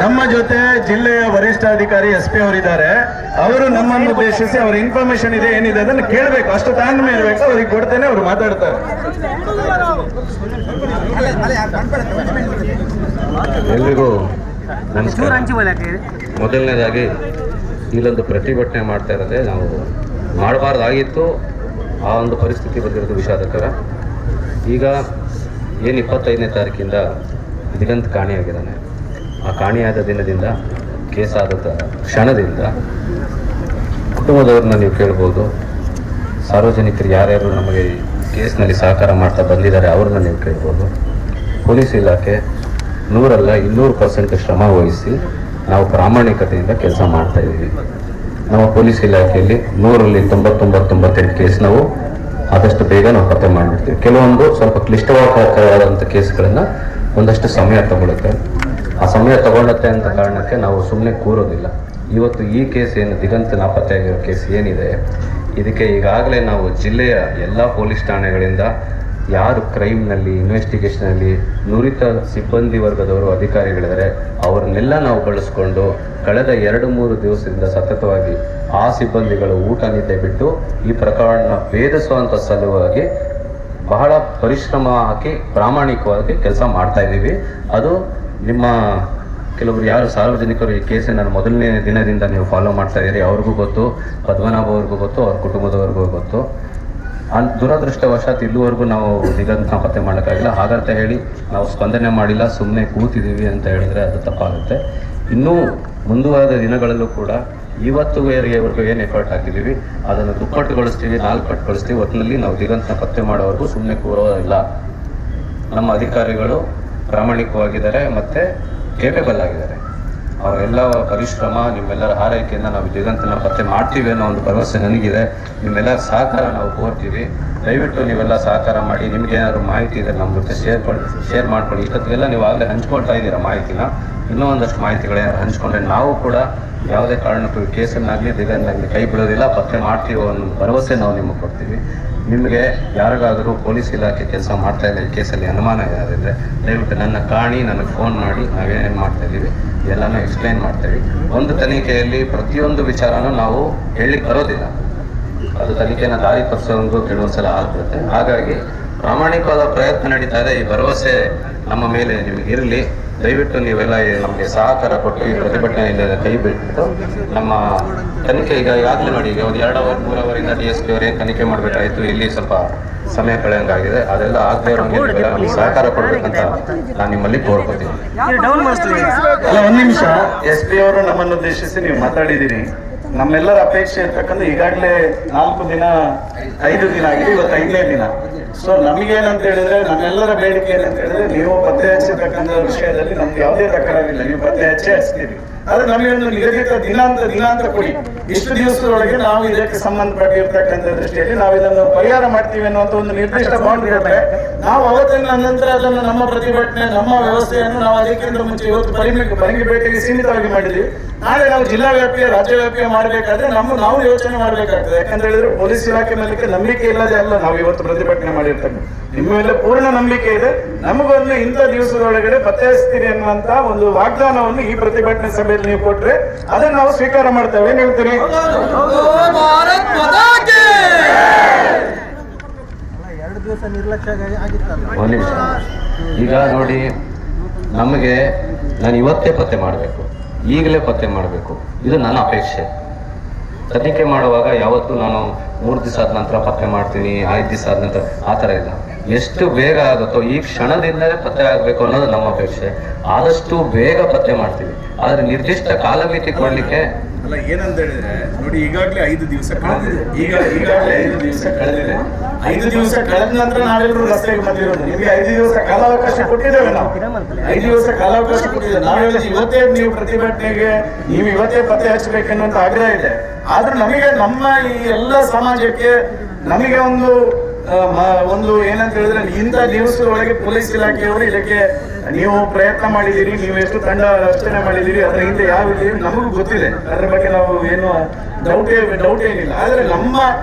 ನಮ್ಮ ಜೊತೆ ಜಿಲ್ಲೆಯ ವರಿಷ್ಠಾಧಿಕಾರಿ SP ಅವರಿದ್ದಾರೆ. ಅವರು ನಮ್ಮನ್ನು ಉದ್ದೇಶಿಸಿ ಅವರ ಇನ್ಫಾರ್ಮೇಶನ್ ಇದೆ ಏನಿದೆ ಅದನ್ನು ಕೇಳಬೇಕು. ಅಷ್ಟು ತಾಳ್ಮೆ ಇರಬೇಕು. ಅವ್ರಿಗೆ ಕೊಡ್ತೇನೆ, ಅವರು ಮಾತಾಡ್ತಾರೆ. ಎಲ್ರಿಗೂ ನಮಸ್ಕಾರ. ಮೊದಲನೇದಾಗಿ ಇಲ್ಲೊಂದು ಪ್ರತಿಭಟನೆ ಮಾಡ್ತಾ ಇರೋದೇ ನಾವು ಮಾಡಬಾರ್ದಾಗಿತ್ತು. ಆ ಒಂದು ಪರಿಸ್ಥಿತಿ ಬಂದಿರೋದು ವಿಷಾದಕರ. ಈಗ ಏನು 25ನೇ ತಾರೀಕಿಂದ ದಿಗಂತ್ ಕಾಣೆಯಾಗಿದ್ದಾನೆ. ಆ ಕಾಣೆಯಾದ ದಿನದಿಂದ ಕೇಸಾದ ಕ್ಷಣದಿಂದ ಕುಟುಂಬದವ್ರನ್ನ ನೀವು ಕೇಳ್ಬೋದು. ಸಾರ್ವಜನಿಕರು ಯಾರ್ಯಾರು ನಮಗೆ ಈ ಕೇಸ್ನಲ್ಲಿ ಸಹಕಾರ ಮಾಡ್ತಾ ಬಂದಿದ್ದಾರೆ ಅವ್ರನ್ನ ನೀವು ಕೇಳ್ಬೋದು. ಪೊಲೀಸ್ ಇಲಾಖೆ 100 ಅಲ್ಲ 200% ಶ್ರಮ ವಹಿಸಿ ನಾವು ಪ್ರಾಮಾಣಿಕತೆಯಿಂದ ಕೆಲಸ ಮಾಡ್ತಾ ಇದ್ದೀವಿ. ನಮ್ಮ ಪೊಲೀಸ್ ಇಲಾಖೆಯಲ್ಲಿ 100ರಲ್ಲಿ 99 ಕೇಸ್ ನಾವು ಆದಷ್ಟು ಬೇಗ ನಾವು ಪತ್ತೆ ಮಾಡಿಬಿಡ್ತೀವಿ. ಕೆಲವೊಂದು ಸ್ವಲ್ಪ ಕ್ಲಿಷ್ಟವಾದಂಥ ಕೇಸ್ಗಳನ್ನು ಒಂದಷ್ಟು ಸಮಯ ತಗೊಳುತ್ತೆ. ಆ ಸಮಯ ತಗೊಳುತ್ತೆ ಅಂತ ಕಾರಣಕ್ಕೆ ನಾವು ಸುಮ್ಮನೆ ಕೂರೋದಿಲ್ಲ. ಇವತ್ತು ಈ ಕೇಸ್ ಏನು ದಿಗಂತ್ ನಾಪತ್ತೆಯಾಗಿರೋ ಕೇಸ್ ಏನಿದೆ, ಇದಕ್ಕೆ ಈಗಾಗಲೇ ನಾವು ಜಿಲ್ಲೆಯ ಎಲ್ಲ ಪೊಲೀಸ್ ಠಾಣೆಗಳಿಂದ ಯಾರು ಕ್ರೈಮ್ನಲ್ಲಿ ಇನ್ವೆಸ್ಟಿಗೇಷನಲ್ಲಿ ನುರಿತ ಸಿಬ್ಬಂದಿ ವರ್ಗದವರು ಅಧಿಕಾರಿಗಳಿದ್ದಾರೆ ಅವ್ರನ್ನೆಲ್ಲ ನಾವು ಬಳಸ್ಕೊಂಡು ಕಳೆದ 2-3 ದಿವಸದಿಂದ ಸತತವಾಗಿ ಆ ಸಿಬ್ಬಂದಿಗಳು ಊಟ ನಿದ್ದೆ ಬಿಟ್ಟು ಈ ಪ್ರಕರಣ ಭೇದಿಸುವಂಥ ಸಲುವಾಗಿ ಬಹಳ ಪರಿಶ್ರಮ ಹಾಕಿ ಪ್ರಾಮಾಣಿಕವಾಗಿ ಕೆಲಸ ಮಾಡ್ತಾ ಇದ್ದೀವಿ. ಅದು ನಿಮ್ಮ ಕೆಲವರು ಯಾರು ಸಾರ್ವಜನಿಕರು ಈ ಕೇಸಿನ ಮೊದಲನೇ ದಿನದಿಂದ ನೀವು ಫಾಲೋ ಮಾಡ್ತಾ ಇದ್ದೀರಿ ಅವ್ರಿಗೂ ಗೊತ್ತು, ಪದ್ಮನಾಭ ಅವ್ರಿಗೂ ಗೊತ್ತು, ಅವ್ರ ಕುಟುಂಬದವ್ರಿಗೂ ಗೊತ್ತು. ದುರದೃಷ್ಟವಶಾತ್ ಇಲ್ಲಿವರೆಗೂ ನಾವು ದಿಗಂತನ ಪತ್ತೆ ಮಾಡೋಕ್ಕಾಗಿಲ್ಲ. ಹಾಗಂತ ಹೇಳಿ ನಾವು ಸ್ಪಂದನೆ ಮಾಡಿಲ್ಲ, ಸುಮ್ಮನೆ ಕೂತಿದ್ದೀವಿ ಅಂತ ಹೇಳಿದ್ರೆ ಅದು ತಪ್ಪಾಗುತ್ತೆ. ಇನ್ನೂ ಮುಂದುವರೆದ ದಿನಗಳಲ್ಲೂ ಕೂಡ ಇವತ್ತುವರೆಗೂ ಏನು ಎಫರ್ಟ್ ಹಾಕಿದ್ದೀವಿ ಅದನ್ನು ದುಪ್ಪಟ್ಟುಗೊಳಿಸ್ತೀವಿ, 4 ಪಟ್ಟುಗೊಳಿಸ್ತೀವಿ. ಒಟ್ಟಿನಲ್ಲಿ ನಾವು ದಿಗಂತನ ಪತ್ತೆ ಮಾಡೋವರೆಗೂ ಸುಮ್ಮನೆ ಕೂರೋಲ್ಲ. ನಮ್ಮ ಅಧಿಕಾರಿಗಳು ಪ್ರಾಮಾಣಿಕವಾಗಿದ್ದಾರೆ ಮತ್ತು ಕೇಪೇಬಲ್ ಆಗಿದ್ದಾರೆ. ಅವರೆಲ್ಲ ಪರಿಶ್ರಮ, ನಿಮ್ಮೆಲ್ಲರ ಹಾರೈಕೆಯಿಂದ ನಾವು ದಿಗಂತನ ಪತ್ತೆ ಮಾಡ್ತೀವಿ ಅನ್ನೋ ಒಂದು ಭರವಸೆ ನನಗಿದೆ. ನಿಮ್ಮೆಲ್ಲರ ಸಹಕಾರ ನಾವು ಕೋರ್ತೀವಿ. ದಯವಿಟ್ಟು ನೀವೆಲ್ಲ ಸಹಕಾರ ಮಾಡಿ. ನಿಮ್ಗೇನಾದ್ರು ಮಾಹಿತಿ ಇದೆ ನಮ್ಮ ಜೊತೆ ಶೇರ್ ಮಾಡ್ಕೊಳ್ಳಿ. ಇಷ್ಟೊತ್ತಿಗೆಲ್ಲ ನೀವು ಆಗಲೇ ಹಂಚ್ಕೊಳ್ತಾ ಇದ್ದೀರಾ ಮಾಹಿತಿನ. ಇನ್ನೂ ಒಂದಷ್ಟು ಮಾಹಿತಿಗಳೇನಾದ್ರು ಹಂಚ್ಕೊಂಡ್ರೆ ನಾವು ಕೂಡ ಯಾವುದೇ ಕಾರಣಕ್ಕೂ ಕೇಸನ್ನಾಗಲಿ ದಿಗಂತನಾಗಲಿ ಕೈ ಬಿಡೋದಿಲ್ಲ, ಪತ್ತೆ ಮಾಡ್ತೀವೋ ಅನ್ನೋ ಭರವಸೆ ನಾವು ನಿಮಗೆ ಕೊಡ್ತೀವಿ. ನಿಮಗೆ ಯಾರಿಗಾದರೂ ಪೊಲೀಸ್ ಇಲಾಖೆ ಕೆಲಸ ಮಾಡ್ತಾ ಇಲ್ಲ ಈ ಕೇಸಲ್ಲಿ ಅನುಮಾನ ಏನಾದಿದ್ರೆ ದಯವಿಟ್ಟು ನನಗೆ ಫೋನ್ ಮಾಡಿ. ನಾವೇನೇನು ಮಾಡ್ತಾ ಇದ್ದೀವಿ ಎಲ್ಲನೂ ಎಕ್ಸ್ಪ್ಲೈನ್ ಮಾಡ್ತೀವಿ. ಒಂದು ತನಿಖೆಯಲ್ಲಿ ಪ್ರತಿಯೊಂದು ವಿಚಾರನೂ ನಾವು ಹೇಳಲಿಕ್ಕೆ ಬರೋದಿಲ್ಲ. ಅದು ತನಿಖೆನ ದಾರಿ ತಪ್ಪಿಸೋದು ಕೆಲವೊಂದ್ಸಲ ಆಗ್ಬಿಡುತ್ತೆ. ಹಾಗಾಗಿ ಪ್ರಾಮಾಣಿಕವಾದ ಪ್ರಯತ್ನ ನಡೀತಾ ಇದೆ. ಈ ಭರವಸೆ ನಮ್ಮ ಮೇಲೆ ನಿಮಗೆ ಇರಲಿ. ದಯವಿಟ್ಟು ನೀವೆಲ್ಲ ನಮಗೆ ಸಹಕಾರ ಕೊಟ್ಟು ಈ ಪ್ರತಿಭಟನೆಯಿಂದ ಕೈ ಬಿಟ್ಟು ನಮ್ಮ ತನಿಖೆ ಈಗಾಗಲೇ ನೋಡಿ, ಈಗ ಒಂದು 2-3 ಅವರಿಂದ DSP ಅವರೇನು ತನಿಖೆ ಮಾಡಬೇಕಾಯಿತು. ಇಲ್ಲಿ ಸ್ವಲ್ಪ ಸಮಯ ಕಳೆಯಂಗಾಗಿದೆ. ಅದೆಲ್ಲ ಆಗದೆ ಇರೋಂಗೆ ನಮಗೆ ಸಹಕಾರ ಕೊಡಬೇಕಂತ ನಾನು ನಿಮ್ಮಲ್ಲಿ ಕೋರ್ಕೋತೀನಿ. ಅಲ್ಲ, 1 ನಿಮಿಷ. SP ಅವರು ನಮ್ಮನ್ನು ಉದ್ದೇಶಿಸಿ ನೀವು ಮಾತಾಡಿದ್ದೀರಿ. ನಮ್ಮೆಲ್ಲರ ಅಪೇಕ್ಷೆ ಇರ್ತಕ್ಕಂಥ ಈಗಾಗಲೇ 4 ದಿನ 5 ದಿನ ಆಗಿದೆ, ಇವತ್ತು 5ನೇ ದಿನ. ಸೊ ನಮಗೇನಂತ ಹೇಳಿದ್ರೆ, ನಮ್ಮೆಲ್ಲರ ಬೇಡಿಕೆ ಏನಂತ ಹೇಳಿದ್ರೆ, ನೀವು ಪತ್ತೆ ಹಚ್ಚತಕ್ಕಂಥ ವಿಷಯದಲ್ಲಿ ನಮ್ಗೆ ಯಾವುದೇ ತಕರಾರಿಲ್ಲ, ನೀವು ಪತ್ತೆ ಹಚ್ಚಿಸ್ತೀವಿ. ಆದ್ರೆ ನಮಗೆ ಒಂದು ನಿಗದಿತ ದಿನಾಂಕ ಕೊಡಿ. ಇಷ್ಟು ದಿವಸದೊಳಗೆ ನಾವು ಇದಕ್ಕೆ ಸಂಬಂಧಪಟ್ಟಿರ್ತಕ್ಕಂಥ ದೃಷ್ಟಿಯಲ್ಲಿ ನಾವು ಇದನ್ನು ಪರಿಹಾರ ಮಾಡ್ತೀವಿ ಅನ್ನುವಂಥ ಒಂದು ನಿರ್ದಿಷ್ಟ ಬಾಂಡ್ ಕೊಟ್ಟರೆ ನಾವು ಅವತ್ತಿನ ನಂತರ ಅದನ್ನು ನಮ್ಮ ಪ್ರತಿಭಟನೆ, ನಮ್ಮ ವ್ಯವಸ್ಥೆಯನ್ನು ನಾವು ಅದಕ್ಕಿಂತ ಮುಂಚೆ ಇವತ್ತು ಪರಂಗಿಪೇಟೆಗೆ ಸೀಮಿತವಾಗಿ ಮಾಡಿದ್ವಿ. ನಾಳೆ ನಾವು ಜಿಲ್ಲಾ ವ್ಯಾಪ್ತಿಯ, ರಾಜ್ಯ ವ್ಯಾಪ್ತಿಯ ಮಾಡಬೇಕಾದ್ರೆ ನಾವು ಯೋಚನೆ ಮಾಡಬೇಕಾಗ್ತದೆ. ಯಾಕಂತ ಹೇಳಿದ್ರೆ ಪೊಲೀಸ್ ಇಲಾಖೆ ಮೇಲೆ ನಂಬಿಕೆ ಇಲ್ಲದೆ ಅಲ್ಲ ನಾವು ಇವತ್ತು ಪ್ರತಿಭಟನೆ ಮಾಡಿರ್ತಕ್ಕಂಥ. ನಿಮ್ಮ ಮೇಲೆ ಪೂರ್ಣ ನಂಬಿಕೆ ಇದೆ. ನಮಗೊಂದು ಇಂಥ ದಿವಸದೊಳಗಡೆ ಪತ್ತೆ ಹಚ್ತೀರಿ ಅನ್ನುವಂತ ಒಂದು ವಾಗ್ದಾನವನ್ನು ಈ ಪ್ರತಿಭಟನೆ ಸಭೆಯಲ್ಲಿ ನೀವು ಕೊಟ್ರೆ ಅದನ್ನು ನಾವು ಸ್ವೀಕಾರ ಮಾಡ್ತೇವೆ. ಏನ್ ಹೇಳ್ತೀರಿ? ಒಂದು ನಿಮಿಷ. ಈಗ ನೋಡಿ, ನಮಗೆ ನಾನು ಇವತ್ತೇ ಪತ್ತೆ ಮಾಡಬೇಕು, ಈಗಲೇ ಪತ್ತೆ ಮಾಡಬೇಕು, ಇದು ನನ್ನ ಅಪೇಕ್ಷೆ. ತನಿಖೆ ಮಾಡುವಾಗ ಯಾವತ್ತೂ ನಾನು 3 ದಿವಸ ಆದ ನಂತರ ಪತ್ತೆ ಮಾಡ್ತೀನಿ, 5 ದಿವಸ ಆದ ನಂತರ ಆ ಥರ ಇಲ್ಲ. ಎಷ್ಟು ಬೇಗ ಆಗುತ್ತೋ ಈ ಕ್ಷಣದಿಂದಲೇ ಪತ್ತೆ ಆಗಬೇಕು ಅನ್ನೋದು ನಮ್ಮ ಅಪೇಕ್ಷೆ. ಆದಷ್ಟು ಬೇಗ ಪತ್ತೆ ಮಾಡ್ತೀವಿ. ಆದರೆ ನಿರ್ದಿಷ್ಟ ಕಾಲಮಿತಿ ಕೊಡಲಿಕ್ಕೆ ಅಲ್ಲ, ಏನಂತ ಹೇಳಿದ್ರೆ ನೋಡಿ, ಈಗಾಗಲೇ 5 ದಿವಸ ಕಳೆದಿದೆ. ಈಗಾಗಲೇ 5 ದಿವಸ ಕಳೆದಿದೆ. 5 ದಿವಸ ಕಳೆದ ನಂತರ ನಾವೆಲ್ಲರೂ ರಸ್ತೆಗೆ ಬಂದಿರೋದು. ನಿಮಗೆ 5 ದಿವಸ ಕಾಲಾವಕಾಶ ಕೊಟ್ಟಿದ್ದೇವೆ ನಾವು. 5 ದಿವಸ ಕಾಲಾವಕಾಶ ಕೊಟ್ಟಿದ್ದೇವೆ. ನಾವೆಲ್ಲ ಇವತ್ತೇ ನೀವು ಪ್ರತಿಭಟನೆಗೆ ನೀವು ಇವತ್ತೇ ಪತ್ತೆ ಹಚ್ಚಬೇಕೆನ್ನುವಂತ ಆಗ್ರಹ ಇದೆ. ಆದ್ರೂ ನಮಗೆ ನಮ್ಮ ಈ ಎಲ್ಲ ಸಮಾಜಕ್ಕೆ ನಮಗೆ ಒಂದು ಏನಂತ ಹೇಳಿದ್ರೆ, ಇಂಥ ದಿವಸದೊಳಗೆ ಪೊಲೀಸ್ ಇಲಾಖೆಯವರು ಇದಕ್ಕೆ ನೀವು ಪ್ರಯತ್ನ ಮಾಡಿದ್ದೀರಿ, ನೀವು ಎಷ್ಟು ತಂಡ ರಚನೆ ಮಾಡಿದ್ದೀರಿ, ಅದರ ಹಿಂದೆ ಯಾವ ನಮಗೂ ಗೊತ್ತಿದೆ. ಅದ್ರ ಬಗ್ಗೆ ನಾವು ಏನು ಡೌಟ್ ಏನಿಲ್ಲ. ಆದ್ರೆ ನಮ್ಮ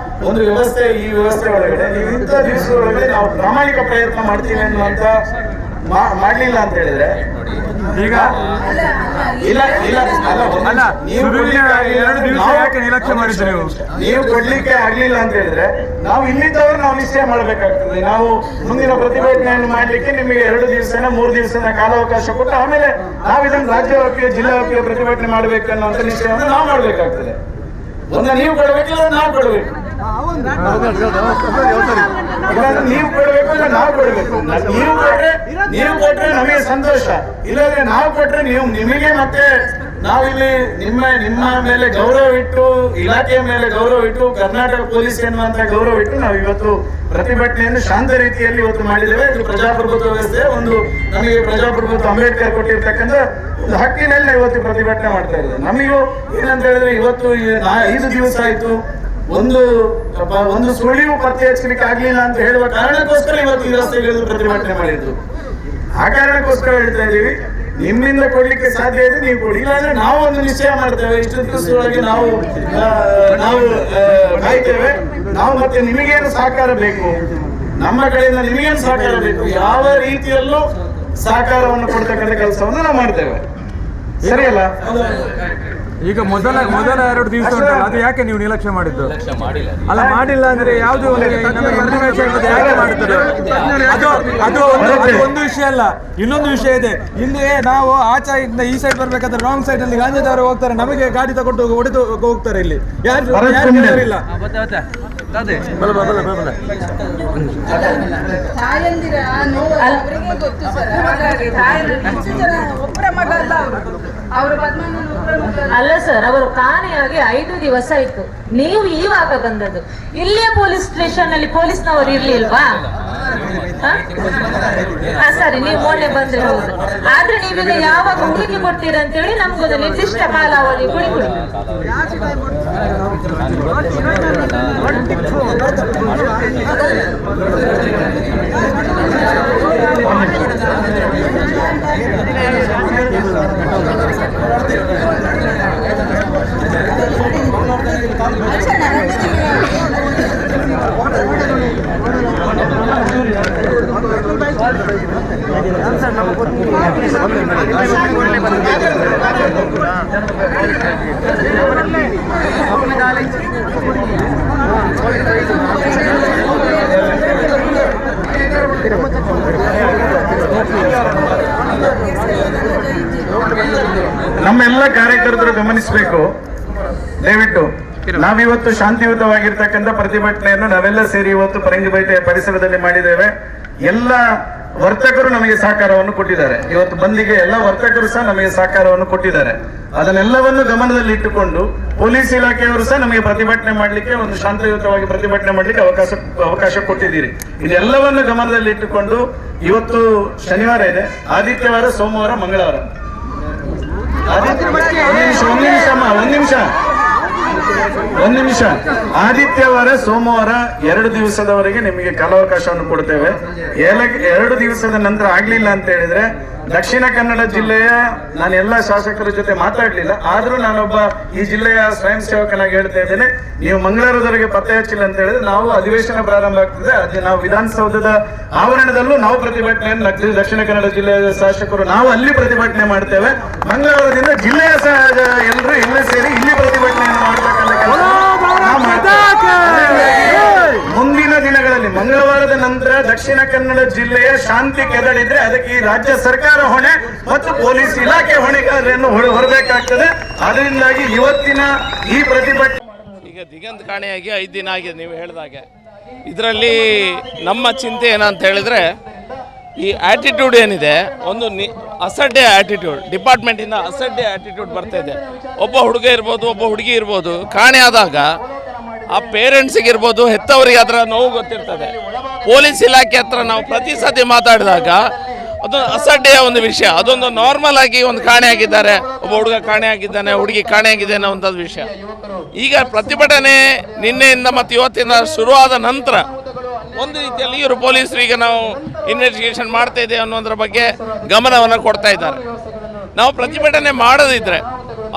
ಒಂದು ವ್ಯವಸ್ಥೆ, ಈ ವ್ಯವಸ್ಥೆ ಒಳಗಡೆ ನೀವು ಇಂಥ ದಿವಸದೊಳಗಡೆ ನಾವು ಪ್ರಾಮಾಣಿಕ ಪ್ರಯತ್ನ ಮಾಡ್ತೀವಿ ಅನ್ನುವಂತ ಮಾಡ್ಲಿಲ್ಲ ಅಂತ ಹೇಳಿದ್ರೆ ಈಗ ನೀವು ಕೊಡ್ಲಿಕ್ಕೆ ಆಗ್ಲಿಲ್ಲ ಅಂತ ಹೇಳಿದ್ರೆ ನಾವು ಇಲ್ಲಿದ್ದವರು ನಾವು ನಿಶ್ಚಯ ಮಾಡ್ಬೇಕಾಗ್ತದೆ. ನಾವು ಮುಂದಿನ ಪ್ರತಿಭಟನೆಯನ್ನು ಮಾಡ್ಲಿಕ್ಕೆ ನಿಮಗೆ 2 ದಿವಸನ 3 ದಿವಸನ ಕಾಲಾವಕಾಶ ಕೊಟ್ಟು ಆಮೇಲೆ ನಾವು ಇದನ್ನು ರಾಜ್ಯವ್ಯಾಪಿಯ, ಜಿಲ್ಲಾ ವ್ಯಾಪ್ತಿಯ ಪ್ರತಿಭಟನೆ ಮಾಡ್ಬೇಕು ಅನ್ನುವಂಥ ನಿಶ್ಚಯವನ್ನು ನಾವು ಮಾಡ್ಬೇಕಾಗ್ತದೆ. ಒಂದು ನೀವು ಕೊಡ್ಬೇಕಿಲ್ಲ ನಾವು ಕೊಡ್ಬೇಕು, ನೀವು ಕೊಡ್ಬೇಕು ಇಲ್ಲ ನಾವು ಕೊಡ್ಬೇಕು. ನೀವು ಕೊಟ್ರೆ ನಮಗೆ ಸಂತೋಷ, ಇಲ್ಲಾಂದ್ರೆ ನಾವು ಕೊಟ್ರೆ ನಿಮಗೆ ಮತ್ತೆ ನಾವಿಲ್ಲಿ ನಿಮ್ಮ ಮೇಲೆ ಗೌರವ ಇಟ್ಟು, ಇಲಾಖೆಯ ಮೇಲೆ ಗೌರವ ಇಟ್ಟು, ಕರ್ನಾಟಕ ಪೊಲೀಸ್ ಎನ್ನುವಂತ ಗೌರವ ಇಟ್ಟು ನಾವು ಇವತ್ತು ಪ್ರತಿಭಟನೆಯನ್ನು ಶಾಂತ ರೀತಿಯಲ್ಲಿ ಇವತ್ತು ಮಾಡಿದ್ದೇವೆ. ಇದು ಪ್ರಜಾಪ್ರಭುತ್ವ ವ್ಯವಸ್ಥೆ, ನಮಗೆ ಪ್ರಜಾಪ್ರಭುತ್ವ ಅಂಬೇಡ್ಕರ್ ಕೊಟ್ಟಿರ್ತಕ್ಕಂಥ ಒಂದು ಹಕ್ಕಿನಲ್ಲಿ ಇವತ್ತು ಪ್ರತಿಭಟನೆ ಮಾಡ್ತಾ ಇದ್ದೇವೆ. ನಮಗೂ ಏನಂತ ಹೇಳಿದ್ರೆ, ಇವತ್ತು 5 ದಿವಸ ಆಯ್ತು, ಒಂದು ಸುಳಿವು ಪತ್ತೆ ಹಚ್ಚಲಿಕ್ಕೆ ಆಗ್ಲಿಲ್ಲ ಅಂತ ಹೇಳುವ ಕಾರಣಕ್ಕೋಸ್ಕರ ಇವತ್ತು ಈ ರಸ್ತೆಗೆ ಪ್ರತಿಭಟನೆ ಮಾಡಿದ್ದು. ಆ ಕಾರಣಕ್ಕೋಸ್ಕರ ಹೇಳ್ತಾ ಇದೀವಿ, ನಿಮ್ಮಿಂದ ಕೊಡ್ಲಿಕ್ಕೆ ಸಾಧ್ಯ ಇದೆ ನೀವು ಕೊಡಿ, ಇಲ್ಲಾಂದ್ರೆ ನಾವು ಒಂದು ನಿಶ್ಚಯ ಮಾಡ್ತೇವೆ. ಇಷ್ಟು ದಿವಸದೊಳಗೆ ನಾವು ಕಾಯ್ತೇವೆ. ನಾವು ಮತ್ತೆ ನಿಮಗೇನು ಸಹಕಾರ ಬೇಕು, ನಮ್ಮ ಕಡೆಯಿಂದ ನಿಮಗೇನು ಸಹಕಾರ ಬೇಕು, ಯಾವ ರೀತಿಯಲ್ಲೂ ಸಹಕಾರವನ್ನು ಕೊಡ್ತಕ್ಕಂಥ ಕೆಲಸವನ್ನು ನಾವು ಮಾಡ್ತೇವೆ. ಸರಿಯಲ್ಲ? ಈಗ ಮೊದಲ 2 ದಿವಸ ಉಂಟಲ್ಲ, ಅದು ಯಾಕೆ ನೀವು ನಿರ್ಲಕ್ಷ್ಯ ಮಾಡಿದ್ದು? ಅಲ್ಲ, ಮಾಡಿಲ್ಲ ಅಂದ್ರೆ ಯಾವ್ದು ನಮಗೆ information ಇಲ್ಲದೆ ಯಾಕೆ ಮಾಡ್ತಾರೆ? ಅದು ಒಂದು ವಿಷಯ ಅಲ್ಲ, ಇನ್ನೊಂದು ವಿಷಯ ಇದೆ. ಇಲ್ಲಿ ನಾವು ಆಚೆಯಿಂದ ಈ ಸೈಡ್ ಬರ್ಬೇಕಾದ್ರೆ ರಾಂಗ್ ಸೈಡ್ ಅಲ್ಲಿ ಗಾಂಧಿದವರು ಹೋಗ್ತಾರೆ, ನಮಗೆ ಗಾಡಿ ತಗೊಂಡು ಹೊಡೆದು ಹೋಗ್ತಾರೆ. ಇಲ್ಲಿ ಯಾರಿಲ್ಲ. ತಾಯಂದಿರ ನೋವು ಅವರಿಗೆ ಗೊತ್ತು ಸರ್. ಹಾಗಾಗಿ ಒಬ್ಬರ ಮಗ ಅಲ್ಲ ಅವರು ಅಲ್ಲ ಸರ್. ಅವರು ಕಾಣೆಯಾಗಿ 5 ದಿವಸ ಆಯ್ತು. ನೀವು ಇವಾಗ ಬಂದದ್ದು. ಇಲ್ಲಿಯ ಪೊಲೀಸ್ ಸ್ಟೇಷನ್ ಅಲ್ಲಿ ಪೊಲೀಸ್ನವರು ಇರ್ಲಿಲ್ವಾ? ಸರಿ, ನೀವು ಮೊನ್ನೆ ಬಂದ್ರೆ ಹೌದು. ಆದ್ರೆ ನೀವೀಗ ಯಾವಾಗ ಹುಡುಕಿ ಕೊಡ್ತೀರಾ ಅಂತ ಹೇಳಿ ನಮ್ಗೊಂದು ನಿರ್ದಿಷ್ಟ ಕಾಲಾವಧಿ ಕೊಡಿ. ನಮ್ಮೆಲ್ಲ ಕಾರ್ಯಕರ್ತರು ಗಮನಿಸಬೇಕು. ದಯವಿಟ್ಟು ನಾವಿವತ್ತು ಶಾಂತಿಯುತವಾಗಿರ್ತಕ್ಕಂಥ ಪ್ರತಿಭಟನೆಯನ್ನು ನಾವೆಲ್ಲ ಸೇರಿ ಇವತ್ತು ಪರಂಗಿಬೈಟೆ ಪರಿಸರದಲ್ಲಿ ಮಾಡಿದ್ದೇವೆ. ಎಲ್ಲ ವರ್ತಕರು ನಮಗೆ ಸಹಕಾರವನ್ನು ಕೊಟ್ಟಿದ್ದಾರೆ. ಇವತ್ತು ಬಂದಿಗೆ ಎಲ್ಲ ವರ್ತಕರು ಸಹ ನಮಗೆ ಸಹಕಾರವನ್ನು ಕೊಟ್ಟಿದ್ದಾರೆ. ಅದನ್ನೆಲ್ಲವನ್ನು ಗಮನದಲ್ಲಿ ಇಟ್ಟುಕೊಂಡು ಪೊಲೀಸ್ ಇಲಾಖೆಯವರು ಸಹ ನಮಗೆ ಪ್ರತಿಭಟನೆ ಮಾಡಲಿಕ್ಕೆ, ಒಂದು ಶಾಂತಿಯುತವಾಗಿ ಪ್ರತಿಭಟನೆ ಮಾಡಲಿಕ್ಕೆ ಅವಕಾಶ ಕೊಟ್ಟಿದ್ದೀರಿ. ಇದೆಲ್ಲವನ್ನು ಗಮನದಲ್ಲಿ ಇಟ್ಟುಕೊಂಡು ಇವತ್ತು ಶನಿವಾರ ಇದೆ, ಆದಿತ್ಯವಾರ, ಸೋಮವಾರ, ಮಂಗಳವಾರ. ಒಂದು ನಿಮಿಷ. ಆದಿತ್ಯವಾರ, ಸೋಮವಾರ 2 ದಿವಸದವರೆಗೆ ನಿಮಗೆ ಕಾಲಾವಕಾಶವನ್ನು ಕೊಡ್ತೇವೆ. 2 ದಿವಸದ ನಂತರ ಆಗ್ಲಿಲ್ಲ ಅಂತ ಹೇಳಿದ್ರೆ ದಕ್ಷಿಣ ಕನ್ನಡ ಜಿಲ್ಲೆಯ ನಾನು ಎಲ್ಲ ಶಾಸಕರ ಜೊತೆ ಮಾತಾಡ್ಲಿಲ್ಲ, ಆದ್ರೂ ನಾನೊಬ್ಬ ಈ ಜಿಲ್ಲೆಯ ಸ್ವಯಂ ಸೇವಕನಾಗಿ ಹೇಳ್ತಾ ಇದ್ದೇನೆ. ನೀವು ಮಂಗಳವಾರದವರೆಗೆ ಪತ್ತೆ ಹಚ್ಚಿಲ್ಲ ಅಂತ ಹೇಳಿದ್ರೆ ನಾವು ಅಧಿವೇಶನ ಪ್ರಾರಂಭ ಆಗ್ತದೆ, ಅದೇ ನಾವು ವಿಧಾನಸೌಧದ ಆವರಣದಲ್ಲೂ ನಾವು ಪ್ರತಿಭಟನೆಯನ್ನು ದಕ್ಷಿಣ ಕನ್ನಡ ಜಿಲ್ಲೆಯ ಶಾಸಕರು ನಾವು ಅಲ್ಲಿ ಪ್ರತಿಭಟನೆ ಮಾಡ್ತೇವೆ. ಮಂಗಳವಾರದಿಂದ ಜಿಲ್ಲೆಯ ಎಲ್ಲರೂ ಇಲ್ಲೇ ಸೇರಿ ಇಲ್ಲಿ ಪ್ರತಿಭಟನೆಯನ್ನು ಮಾಡಬೇಕಂತ ಮುಂದಿನ ದಿನಗಳಲ್ಲಿ ಮಂಗಳವಾರದ ನಂತರ ದಕ್ಷಿಣ ಕನ್ನಡ ಜಿಲ್ಲೆಯ ಶಾಂತಿ ಕೆದಳಿದ್ರೆ ಅದಕ್ಕೆ ಈ ರಾಜ್ಯ ಸರ್ಕಾರ ಹೊಣೆ ಮತ್ತು ಪೊಲೀಸ್ ಇಲಾಖೆ ಹೊಣೆಗಾರರನ್ನು ಹೊರಬೇಕಾಗ್ತದೆ. ಅದರಿಂದಾಗಿ ಇವತ್ತಿನ ಈ ಪ್ರತಿಭಟನೆ ಈಗ ದಿಗಂತ್ ಕಾಣೆಯಾಗಿ 5 ದಿನ ಆಗಿದೆ. ನೀವು ಹೇಳಿದಾಗೆ ಇದರಲ್ಲಿ ನಮ್ಮ ಚಿಂತೆ ಏನಂತ ಹೇಳಿದ್ರೆ, ಈ ಆಟಿಟ್ಯೂಡ್ ಏನಿದೆ, ಒಂದು ಅಸಡ್ಡೆ ಆಟಿಟ್ಯೂಡ್, ಡಿಪಾರ್ಟ್ಮೆಂಟಿಂದ ಅಸಡ್ಡೆ ಆಟಿಟ್ಯೂಡ್ ಬರ್ತಾ ಇದೆ. ಒಬ್ಬ ಹುಡುಗ ಇರ್ಬೋದು, ಒಬ್ಬ ಹುಡುಗಿ ಇರ್ಬೋದು, ಕಾಣೆ ಆದಾಗ ಆ ಪೇರೆಂಟ್ಸಿಗೆ ಇರ್ಬೋದು, ಹೆತ್ತವರಿಗೆ ಅದರ ನೋವು ಗೊತ್ತಿರ್ತದೆ. ಪೊಲೀಸ್ ಇಲಾಖೆ ಹತ್ರ ನಾವು ಪ್ರತಿ ಸತಿ ಮಾತಾಡಿದಾಗ ಅದು ಅಸಡ್ಡೆಯ ಒಂದು ವಿಷಯ. ಅದೊಂದು ನಾರ್ಮಲ್ ಆಗಿ ಒಂದು ಕಾಣೆ ಆಗಿದ್ದಾರೆ, ಒಬ್ಬ ಹುಡುಗ ಕಾಣೆ ಆಗಿದ್ದಾನೆ, ಹುಡುಗಿ ಕಾಣೆ ಆಗಿದೆ ಅನ್ನೋ ವಿಷಯ. ಈಗ ಪ್ರತಿಭಟನೆ ನಿನ್ನೆಯಿಂದ ಮತ್ತು ಇವತ್ತಿನ ಶುರುವಾದ ನಂತರ ಒಂದು ರೀತಿಯಲ್ಲಿ ಇವರು ಪೊಲೀಸರು ಈಗ ನಾವು ಇನ್ವೆಸ್ಟಿಗೇಷನ್ ಮಾಡ್ತಾ ಇದೆ ಅನ್ನೋದ್ರ ಬಗ್ಗೆ ಗಮನವನ್ನು ಕೊಡ್ತಾ ಇದ್ದಾರೆ. ನಾವು ಪ್ರತಿಭಟನೆ ಮಾಡದಿದ್ರೆ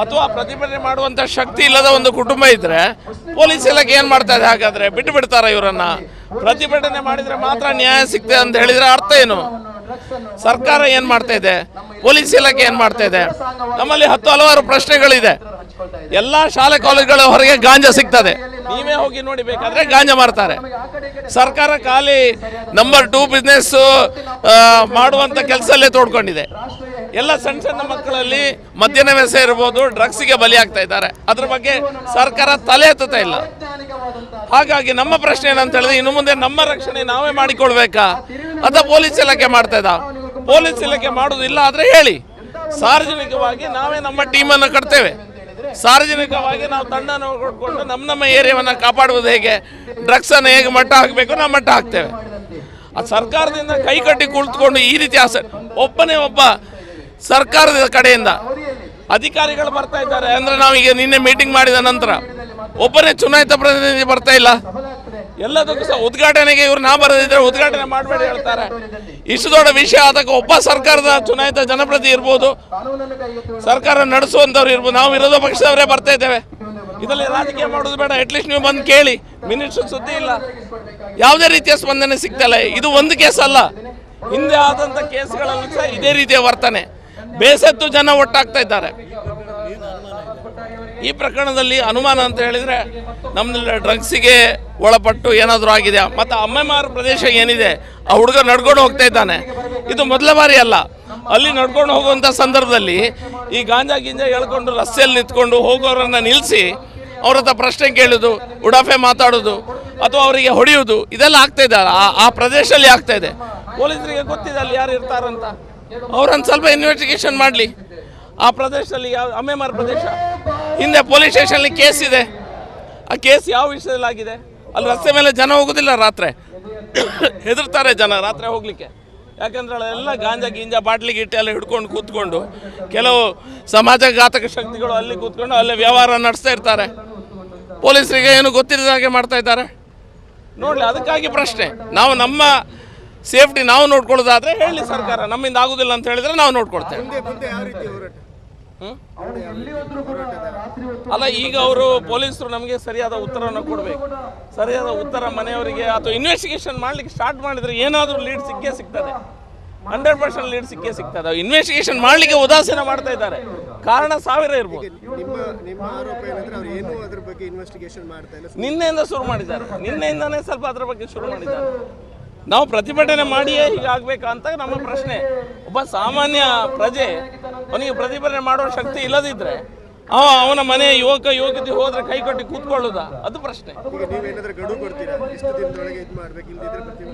ಅಥವಾ ಪ್ರತಿಭಟನೆ ಮಾಡುವಂಥ ಶಕ್ತಿ ಇಲ್ಲದ ಒಂದು ಕುಟುಂಬ ಇದ್ದರೆ ಪೊಲೀಸ್ ಇಲಾಖೆ ಏನು ಮಾಡ್ತಾ ಇದೆ? ಹಾಗಾದರೆ ಬಿಟ್ಟು ಬಿಡ್ತಾರ ಇವರನ್ನು? ಪ್ರತಿಭಟನೆ ಮಾಡಿದರೆ ಮಾತ್ರ ನ್ಯಾಯ ಸಿಗ್ತದೆ ಅಂತ ಹೇಳಿದರೆ ಅರ್ಥ ಏನು? ಸರ್ಕಾರ ಏನು ಮಾಡ್ತಾ ಇದೆ, ಪೊಲೀಸ್ ಇಲಾಖೆ ಏನು ಮಾಡ್ತಾ ಇದೆ? ನಮ್ಮಲ್ಲಿ ಹಲವಾರು ಪ್ರಶ್ನೆಗಳಿದೆ. ಎಲ್ಲ ಶಾಲೆ ಕಾಲೇಜುಗಳ ಹೊರಗೆ ಗಾಂಜಾ ಸಿಗ್ತದೆ, ನೀವೇ ಹೋಗಿ ನೋಡಿ, ಬೇಕಾದ್ರೆ ಗಾಂಜಾ ಮಾರ್ತಾರೆ. ಸರ್ಕಾರ ಖಾಲಿ ನಂಬರ್ 2 ಬಿಸ್ನೆಸ್ ಮಾಡುವಂಥ ಕೆಲಸಲ್ಲೇ ತೋಡ್ಕೊಂಡಿದೆ. ಎಲ್ಲ ಸಣ್ಣ ಸಣ್ಣ ಮಕ್ಕಳಲ್ಲಿ ಮದ್ಯನ ವ್ಯಸನ ಇರ್ಬೋದು, ಡ್ರಗ್ಸಿಗೆ ಬಲಿಯಾಗ್ತಾ ಇದ್ದಾರೆ. ಅದ್ರ ಬಗ್ಗೆ ಸರ್ಕಾರ ತಲೆ ಎತ್ತುತ್ತಾ ಇಲ್ಲ. ಹಾಗಾಗಿ ನಮ್ಮ ಪ್ರಶ್ನೆ ಏನಂತ ಹೇಳಿದ್ರೆ, ಇನ್ನು ಮುಂದೆ ನಮ್ಮ ರಕ್ಷಣೆ ನಾವೇ ಮಾಡಿಕೊಳ್ಬೇಕಾ ಅಥವಾ ಪೊಲೀಸ್ ಇಲಾಖೆ ಮಾಡ್ತಾ ಇದ್ದ? ಪೊಲೀಸ್ ಇಲಾಖೆ ಮಾಡುವುದಿಲ್ಲ ಆದರೆ ಹೇಳಿ, ಸಾರ್ವಜನಿಕವಾಗಿ ನಾವೇ ನಮ್ಮ ಟೀಮನ್ನು ಕಟ್ತೇವೆ. ಸಾರ್ವಜನಿಕವಾಗಿ ನಾವು ತಂಡ ನೋಡಿಕೊಂಡು ನಮ್ಮ ಏರಿಯಾವನ್ನು ಕಾಪಾಡುವುದು ಹೇಗೆ, ಡ್ರಗ್ಸನ್ನು ಹೇಗೆ ಮಟ್ಟ ಹಾಕಬೇಕು ನಾವು ಮಟ್ಟ ಹಾಕ್ತೇವೆ. ಆ ಸರ್ಕಾರದಿಂದ ಕೈ ಕಟ್ಟಿ ಕುಳಿತುಕೊಂಡು ಈ ರೀತಿ ಒಬ್ಬನೇ ಒಬ್ಬ ಸರ್ಕಾರದ ಕಡೆಯಿಂದ ಅಧಿಕಾರಿಗಳು ಬರ್ತಾ ಇದ್ದಾರೆ ಅಂದರೆ, ನಾವೀಗ ನಿನ್ನೆ ಮೀಟಿಂಗ್ ಮಾಡಿದ ನಂತರ ಒಬ್ಬನೇ ಚುನಾಯಿತ ಪ್ರತಿನಿಧಿ ಬರ್ತಾ ಇಲ್ಲ. ಎಲ್ಲದಕ್ಕೂ ಸಹ ಉದ್ಘಾಟನೆಗೆ ಇವ್ರು ನಾ ಬರದಿದ್ರೆ ಉದ್ಘಾಟನೆ ಮಾಡಬೇಡಿ ಹೇಳ್ತಾರೆ. ಇಷ್ಟು ದೊಡ್ಡ ವಿಷಯ ಆದಾಗ ಒಬ್ಬ ಸರ್ಕಾರದ ಚುನಾಯಿತ ಜನಪ್ರತಿನಿಧಿ ಇರ್ಬೋದು, ಸರ್ಕಾರ ನಡೆಸುವಂಥವ್ರು ಇರ್ಬೋದು, ನಾವು ವಿರೋಧ ಪಕ್ಷದವರೇ ಬರ್ತಾ ಇದ್ದೇವೆ. ಇದರಲ್ಲಿ ರಾಜಕೀಯ ಮಾಡೋದು ಬೇಡ. ಅಟ್ಲೀಸ್ಟ್ ನೀವು ಬಂದು ಕೇಳಿ, ಮಿನಿಸ್ಟರ್ ಸುದ್ದಿ ಇಲ್ಲ. ಯಾವುದೇ ರೀತಿಯ ಸ್ಪಂದನೆ ಸಿಗ್ತಲ್ಲ. ಇದು ಒಂದು ಕೇಸ್ ಅಲ್ಲ, ಹಿಂದೆ ಆದಂಥ ಕೇಸ್ಗಳಲ್ಲೂ ಸಹ ಇದೇ ರೀತಿಯ ವರ್ತನೆ. ಬೇಸತ್ತು ಜನ ಒಟ್ಟಾಗ್ತಾ ಇದ್ದಾರೆ. ಈ ಪ್ರಕರಣದಲ್ಲಿ ಅನುಮಾನ ಅಂತ ಹೇಳಿದರೆ ನಮ್ಮಲ್ಲಿ ಡ್ರಗ್ಸಿಗೆ ಒಳಪಟ್ಟು ಏನಾದರೂ ಆಗಿದೆ. ಮತ್ತು ಅಮ್ಮೆಮಾರು ಪ್ರದೇಶ ಏನಿದೆ, ಆ ಹುಡುಗ ನಡ್ಕೊಂಡು ಹೋಗ್ತಾ ಇದ್ದಾನೆ. ಇದು ಮೊದಲ ಬಾರಿ ಅಲ್ಲ. ಅಲ್ಲಿ ನಡ್ಕೊಂಡು ಹೋಗುವಂಥ ಸಂದರ್ಭದಲ್ಲಿ ಈ ಗಾಂಜಾ ಎಳ್ಕೊಂಡು ರಸ್ತೆಯಲ್ಲಿ ನಿಂತ್ಕೊಂಡು ಹೋಗೋರನ್ನು ನಿಲ್ಲಿಸಿ ಅವ್ರ ಹತ್ರ ಪ್ರಶ್ನೆ ಕೇಳೋದು, ಉಡಾಫೆ ಮಾತಾಡೋದು ಅಥವಾ ಅವರಿಗೆ ಹೊಡೆಯೋದು, ಇದೆಲ್ಲ ಆಗ್ತಾ ಇದೆ. ಆ ಪ್ರದೇಶದಲ್ಲಿ ಆಗ್ತಾ ಇದೆ. ಪೊಲೀಸರಿಗೆ ಗೊತ್ತಿದೆ ಅಲ್ಲಿ ಯಾರು ಇರ್ತಾರಂತ. ಅವ್ರನ್ನ ಸ್ವಲ್ಪ ಇನ್ವೆಸ್ಟಿಗೇಷನ್ ಮಾಡಲಿ. ಆ ಪ್ರದೇಶದಲ್ಲಿ ಯಾವ ಅಮ್ಮೆಮಾರು ಪ್ರದೇಶ, ಹಿಂದೆ ಪೊಲೀಸ್ ಸ್ಟೇಷನಲ್ಲಿ ಕೇಸ್ ಇದೆ. ಆ ಕೇಸ್ ಯಾವ ವಿಷಯದಲ್ಲಿ ಆಗಿದೆ? ಅಲ್ಲಿ ರಸ್ತೆ ಮೇಲೆ ಜನ ಹೋಗೋದಿಲ್ಲ, ರಾತ್ರಿ ಹೆದರ್ತಾರೆ ಜನ ರಾತ್ರಿ ಹೋಗಲಿಕ್ಕೆ. ಯಾಕಂದ್ರೆ ಅಲ್ಲೆಲ್ಲ ಗಾಂಜಾ ಬಾಟ್ಲಿ ಗಿಟ್ಟಿ ಎಲ್ಲ ಹಿಡ್ಕೊಂಡು ಕೂತ್ಕೊಂಡು ಕೆಲವು ಸಮಾಜಘಾತಕ ಶಕ್ತಿಗಳು ಅಲ್ಲಿ ಕೂತ್ಕೊಂಡು ಅಲ್ಲೇ ವ್ಯವಹಾರ ನಡೆಸ್ತಾ ಇರ್ತಾರೆ. ಪೊಲೀಸರಿಗೆ ಏನು ಗೊತ್ತಿಲ್ಲದ ಹಾಗೆ ಮಾಡ್ತಾ ಇದ್ದಾರೆ. ನೋಡಲಿ, ಅದಕ್ಕಾಗಿ ಪ್ರಶ್ನೆ. ನಾವು ನಮ್ಮ ಸೇಫ್ಟಿ ನಾವು ನೋಡ್ಕೊಳ್ಳೋದಾದ್ರೆ ಹೇಳಿ ಸರ್ಕಾರ, ನಮ್ಮಿಂದ ಆಗೋದಿಲ್ಲ ಅಂತ ಹೇಳಿದ್ರೆ ನಾವು ನೋಡ್ಕೊಳ್ತೇವೆ. ಅಲ್ಲ, ಈಗ ಅವರು ಪೊಲೀಸರು ನಮಗೆ ಸರಿಯಾದ ಉತ್ತರವನ್ನು ಕೊಡಬೇಕು. ಸರಿಯಾದ ಉತ್ತರ ಮನೆಯವರಿಗೆ ಅಥವಾ ಇನ್ವೆಸ್ಟಿಗೇಷನ್ ಮಾಡಲಿಕ್ಕೆ ಸ್ಟಾರ್ಟ್ ಮಾಡಿದರೆ ಏನಾದರೂ ಲೀಡ್ ಸಿಕ್ಕೇ ಸಿಗ್ತದೆ. 100% ಲೀಡ್ ಸಿಕ್ಕೇ ಸಿಗ್ತದೆ. ಇನ್ವೆಸ್ಟಿಗೇಷನ್ ಮಾಡಲಿಕ್ಕೆ ಉದಾಸೀನ ಮಾಡ್ತಾ ಇದ್ದಾರೆ. ಕಾರಣ ಸಾವಿರ ಇರ್ಬೋದು. ನಿನ್ನೆಯಿಂದ ಶುರು ಮಾಡಿದ್ದಾರೆ. ನಿನ್ನೆಯಿಂದನೇ ಸ್ವಲ್ಪ ಅದರ ಬಗ್ಗೆ ಶುರು ಮಾಡಿದ್ದಾರೆ. ನಾವು ಪ್ರತಿಭಟನೆ ಮಾಡಿಯೇ ಹೀಗಾಗಬೇಕಂತ ನಮ್ಮ ಪ್ರಶ್ನೆ. ಒಬ್ಬ ಸಾಮಾನ್ಯ ಪ್ರಜೆ ಅವನಿಗೆ ಪ್ರತಿಭಟನೆ ಮಾಡುವ ಶಕ್ತಿ ಇಲ್ಲದಿದ್ದರೆ ಅವನ ಮನೆ ಯುವತಿ ಹೋದ್ರೆ ಕೈ ಕಟ್ಟಿ ಕೂತ್ಕೊಳ್ಳೋದ, ಅದು ಪ್ರಶ್ನೆ.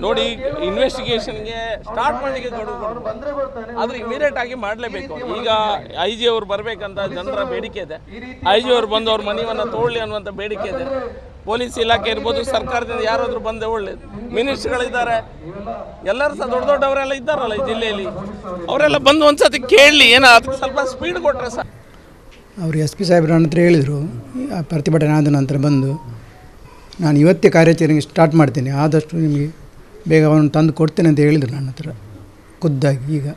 ನೋಡಿ, ಇನ್ವೆಸ್ಟಿಗೇಷನ್ಗೆ ಸ್ಟಾರ್ಟ್ ಮಾಡಲಿಕ್ಕೆ ಗಡುವು ಕೊಡಬೇಕು, ಆದ್ರೆ ಇಮಿಡಿಯೇಟ್ ಆಗಿ ಮಾಡಲೇಬೇಕು. ಈಗ IG ಅವರು ಬರಬೇಕಂತ ಜನರ ಬೇಡಿಕೆ ಇದೆ. IG ಅವರು ಬಂದು ಅವ್ರ ಮನೆಯನ್ನು ತೋಳಲಿ ಅನ್ನುವಂಥ ಬೇಡಿಕೆ ಇದೆ. ಪೊಲೀಸ್ ಇಲಾಖೆ ಇರ್ಬೋದು, ಸರ್ಕಾರದಿಂದ ಯಾರಾದರೂ ಬಂದೆ ಒಳ್ಳೇದು. ಮಿನಿಸ್ಟ್ರುಗಳಿದ್ದಾರೆ, ಎಲ್ಲರೂ ಸಹ ದೊಡ್ಡವರೆಲ್ಲ ಇದ್ದಾರಲ್ಲ ಈ ಜಿಲ್ಲೆಯಲ್ಲಿ, ಅವರೆಲ್ಲ ಬಂದು ಒಂದ್ಸತಿ ಕೇಳಲಿ. ಏನೋ ಅದಕ್ಕೆ ಸ್ವಲ್ಪ ಸ್ಪೀಡ್ ಕೊಟ್ಟರೆ ಸರ್. ಅವರು SP ಸಾಹೇಬ್ರ ನನ್ನ ಹತ್ರ ಹೇಳಿದರು, ಪ್ರತಿಭಟನೆ ಆದ ನಂತರ ಬಂದು ನಾನು ಇವತ್ತೇ ಕಾರ್ಯಾಚರಣೆಗೆ ಸ್ಟಾರ್ಟ್ ಮಾಡ್ತೇನೆ, ಆದಷ್ಟು ನಿಮಗೆ ಬೇಗ ಅವನು ತಂದು ಕೊಡ್ತೇನೆ ಅಂತ ಹೇಳಿದರು ನನ್ನ ಹತ್ರ ಖುದ್ದಾಗಿ. ಈಗ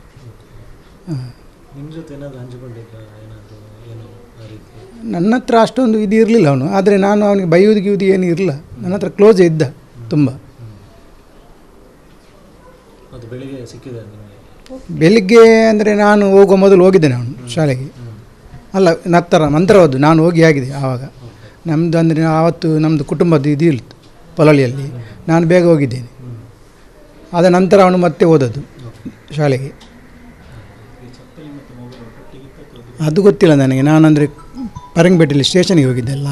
ನನ್ನ ಹತ್ರ ಅಷ್ಟೊಂದು ಇದು ಇರಲಿಲ್ಲ ಅವನು, ಆದರೆ ನಾನು ಅವನಿಗೆ ಬೈಯೋದು ಏನು ಇರಲಿಲ್ಲ. ನನ್ನ ಹತ್ರ ಕ್ಲೋಸೇ ಇದ್ದ ತುಂಬ. ಬೆಳಿಗ್ಗೆ ಅಂದರೆ ನಾನು ಹೋಗುವ ಮೊದಲು ಹೋಗಿದ್ದೇನೆ ಅವನು ಶಾಲೆಗೆ. ಅಲ್ಲ, ಮಂತ್ರವದ್ದು ನಾನು ಹೋಗಿ ಆಗಿದೆ ಆವಾಗ. ನಮ್ಮದು ಅಂದರೆ ಆವತ್ತು ನಮ್ಮದು ಕುಟುಂಬದ್ದು ಇದು ಇತ್ತು ಪೊಲಳಿಯಲ್ಲಿ, ನಾನು ಬೇಗ ಹೋಗಿದ್ದೇನೆ. ಆದ ನಂತರ ಅವನು ಮತ್ತೆ ಓದೋದು ಶಾಲೆಗೆ. ಅದು ಗೊತ್ತಿಲ್ಲ ನನಗೆ. ನಾನಂದರೆ ಪರಂಗಪೇಟೆಯಲ್ಲಿ ಸ್ಟೇಷನ್ಗೆ ಹೋಗಿದ್ದೆಲ್ಲ,